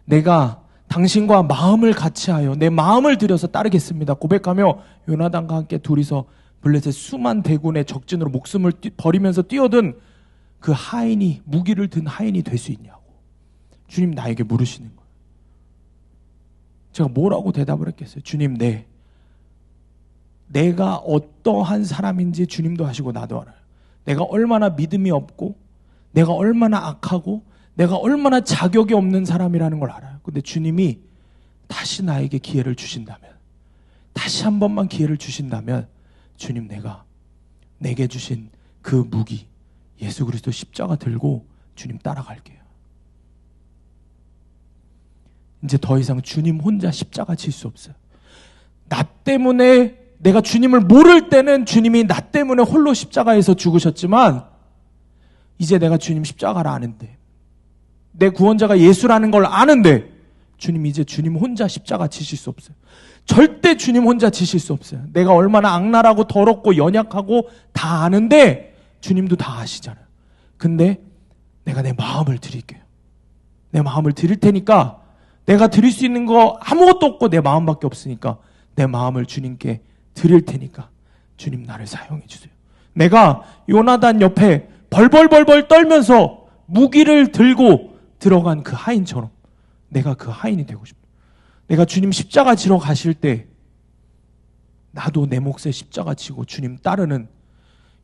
내가 당신과 마음을 같이하여 내 마음을 들여서 따르겠습니다 고백하며 요나단과 함께 둘이서 블레셋 수만 대군의 적진으로 목숨을 버리면서 뛰어든 그 하인이, 무기를 든 하인이 될 수 있냐고 주님 나에게 물으시는 거예요. 제가 뭐라고 대답을 했겠어요? 주님, 내가 어떠한 사람인지 주님도 아시고 나도 알아요. 내가 얼마나 믿음이 없고 내가 얼마나 악하고 내가 얼마나 자격이 없는 사람이라는 걸 알아요. 근데 주님이 다시 나에게 기회를 주신다면, 다시 한 번만 기회를 주신다면 주님, 내게 주신 그 무기 예수 그리스도 십자가 들고 주님 따라갈게요. 이제 더 이상 주님 혼자 십자가 질 수 없어요. 나 때문에, 내가 주님을 모를 때는 주님이 나 때문에 홀로 십자가에서 죽으셨지만 이제 내가 주님 십자가를 아는데, 내 구원자가 예수라는 걸 아는데 주님 이제 주님 혼자 십자가 지실 수 없어요. 절대 주님 혼자 지실 수 없어요. 내가 얼마나 악랄하고 더럽고 연약하고 다 아는데 주님도 다 아시잖아요. 근데 내가 내 마음을 드릴게요. 내 마음을 드릴 테니까, 내가 드릴 수 있는 거 아무것도 없고 내 마음밖에 없으니까 내 마음을 주님께 드릴 테니까 주님 나를 사용해 주세요. 내가 요나단 옆에 벌벌벌벌 떨면서 무기를 들고 들어간 그 하인처럼 내가 그 하인이 되고 싶어요. 내가 주님 십자가 지러 가실 때 나도 내 몫에 십자가 지고 주님 따르는,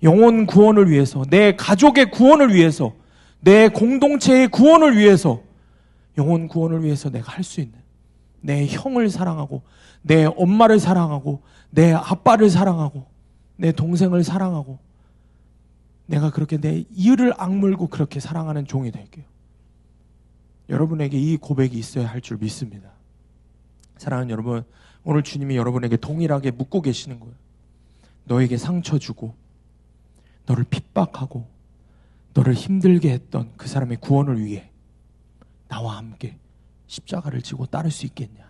영혼 구원을 위해서, 내 가족의 구원을 위해서, 내 공동체의 구원을 위해서, 영혼 구원을 위해서 내가 할 수 있는, 내 형을 사랑하고 내 엄마를 사랑하고 내 아빠를 사랑하고 내 동생을 사랑하고 내가 그렇게 내 이를 악물고 그렇게 사랑하는 종이 될게요. 여러분에게 이 고백이 있어야 할 줄 믿습니다. 사랑하는 여러분, 오늘 주님이 여러분에게 동일하게 묻고 계시는 거예요. 너에게 상처 주고 너를 핍박하고 너를 힘들게 했던 그 사람의 구원을 위해 나와 함께 십자가를 지고 따를 수 있겠냐?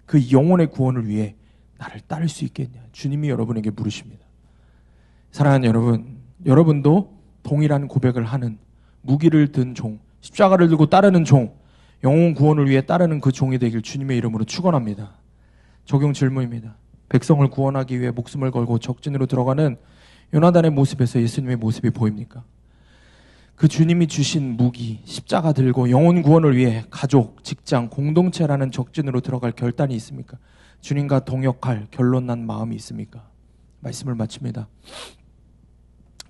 그 영혼의 구원을 위해 나를 따를 수 있겠냐? 주님이 여러분에게 물으십니다. 사랑하는 여러분, 여러분도 동일한 고백을 하는 무기를 든 종, 십자가를 들고 따르는 종, 영혼 구원을 위해 따르는 그 종이 되길 주님의 이름으로 축원합니다. 적용 질문입니다. 백성을 구원하기 위해 목숨을 걸고 적진으로 들어가는 요나단의 모습에서 예수님의 모습이 보입니까? 그 주님이 주신 무기, 십자가 들고 영혼 구원을 위해 가족, 직장, 공동체라는 적진으로 들어갈 결단이 있습니까? 주님과 동역할 결론난 마음이 있습니까? 말씀을 마칩니다.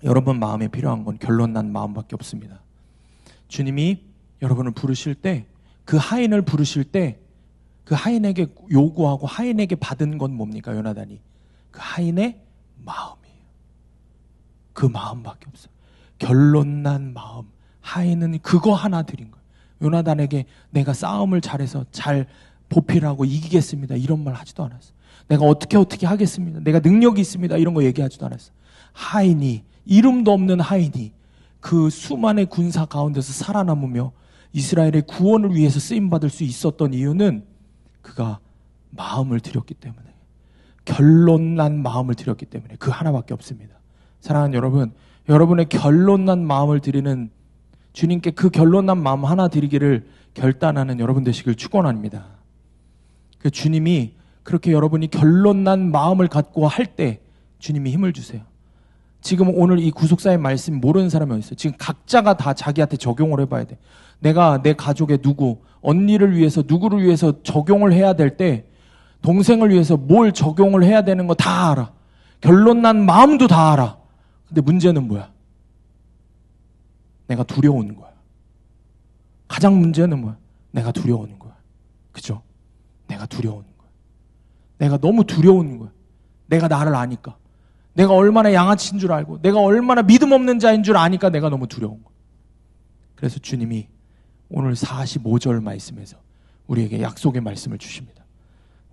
여러분 마음에 필요한 건 결론난 마음밖에 없습니다. 주님이 여러분을 부르실 때, 그 하인을 부르실 때 그 하인에게 요구하고 하인에게 받은 건 뭡니까? 요나단이 그 하인의 마음이에요. 그 마음밖에 없어요. 결론난 마음. 하인은 그거 하나 드린 거예요. 요나단에게 내가 싸움을 잘해서 잘 보필하고 이기겠습니다, 이런 말 하지도 않았어요. 내가 어떻게 하겠습니다, 내가 능력이 있습니다, 이런 거 얘기하지도 않았어요. 하인이, 이름도 없는 하인이 그 수많은 군사 가운데서 살아남으며 이스라엘의 구원을 위해서 쓰임받을 수 있었던 이유는 그가 마음을 드렸기 때문에, 결론난 마음을 드렸기 때문에, 그 하나밖에 없습니다. 사랑하는 여러분, 여러분의 결론난 마음을 드리는, 주님께 그 결론난 마음 하나 드리기를 결단하는 여러분 되시길 축원합니다. 그 주님이 그렇게 여러분이 결론난 마음을 갖고 할 때 주님이 힘을 주세요. 지금 오늘 이 구속사의 말씀 모르는 사람이 어디 있어요? 지금 각자가 다 자기한테 적용을 해봐야 돼. 내가 내 가족의 누구, 언니를 위해서, 누구를 위해서 적용을 해야 될 때, 동생을 위해서 뭘 적용을 해야 되는 거 다 알아. 결론난 마음도 다 알아. 근데 문제는 뭐야? 내가 두려운 거야. 가장 문제는 뭐야? 내가 두려운 거야. 그죠? 내가 두려운 거야. 내가 너무 두려운 거야. 내가 나를 아니까. 내가 얼마나 양아치인 줄 알고, 내가 얼마나 믿음 없는 자인 줄 아니까 내가 너무 두려운 거야. 그래서 주님이 오늘 45절 말씀에서 우리에게 약속의 말씀을 주십니다.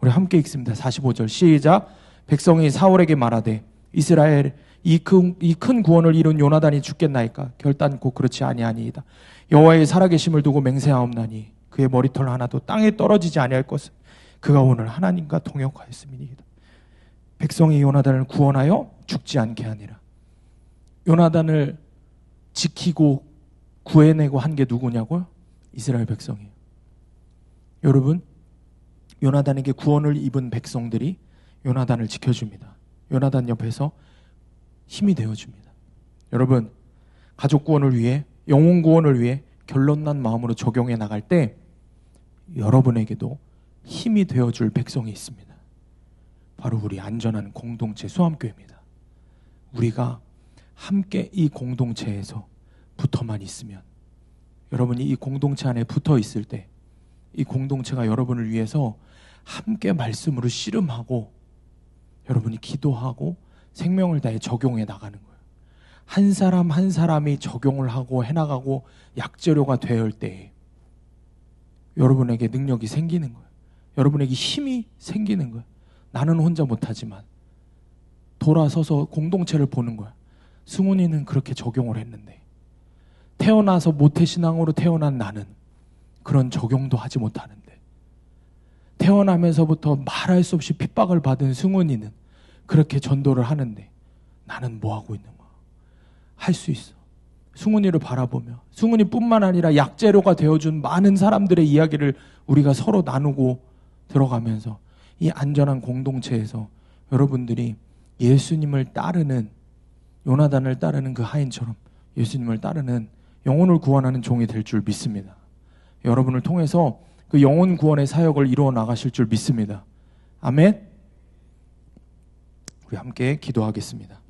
우리 함께 읽습니다. 45절 시작. 백성이 사울에게 말하되 이스라엘 이 큰 구원을 이룬 요나단이 죽겠나이까? 결단코 그렇지 아니하니이다. 여호와의 살아계심을 두고 맹세하옵나니 그의 머리털 하나도 땅에 떨어지지 아니할 것은 그가 오늘 하나님과 동역하였음이니이다. 백성이 요나단을 구원하여 죽지 않게 하니라. 요나단을 지키고 구해내고 한 게 누구냐고요? 이스라엘 백성이에요. 여러분, 요나단에게 구원을 입은 백성들이 요나단을 지켜줍니다. 요나단 옆에서 힘이 되어줍니다. 여러분, 가족 구원을 위해, 영혼 구원을 위해 결론난 마음으로 적용해 나갈 때 여러분에게도 힘이 되어줄 백성이 있습니다. 바로 우리 안전한 공동체 수암교회입니다. 우리가 함께 이 공동체에서 붙어만 있으면, 여러분이 이 공동체 안에 붙어 있을 때 이 공동체가 여러분을 위해서 함께 말씀으로 씨름하고 여러분이 기도하고 생명을 다해 적용해 나가는 거예요. 한 사람 한 사람이 적용을 하고 해나가고 약재료가 되어올 때 여러분에게 능력이 생기는 거예요. 여러분에게 힘이 생기는 거예요. 나는 혼자 못하지만 돌아서서 공동체를 보는 거야. 승훈이는 그렇게 적용을 했는데, 태어나서 모태신앙으로 태어난 나는 그런 적용도 하지 못하는데, 태어나면서부터 말할 수 없이 핍박을 받은 승훈이는 그렇게 전도를 하는데 나는 뭐하고 있는 거야? 할 수 있어. 승훈이를 바라보며, 승훈이뿐만 아니라 약재료가 되어준 많은 사람들의 이야기를 우리가 서로 나누고 들어가면서 이 안전한 공동체에서 여러분들이 예수님을 따르는, 요나단을 따르는 그 하인처럼 예수님을 따르는 영혼을 구원하는 종이 될 줄 믿습니다. 여러분을 통해서 그 영혼 구원의 사역을 이루어 나가실 줄 믿습니다. 아멘. 우리 함께 기도하겠습니다.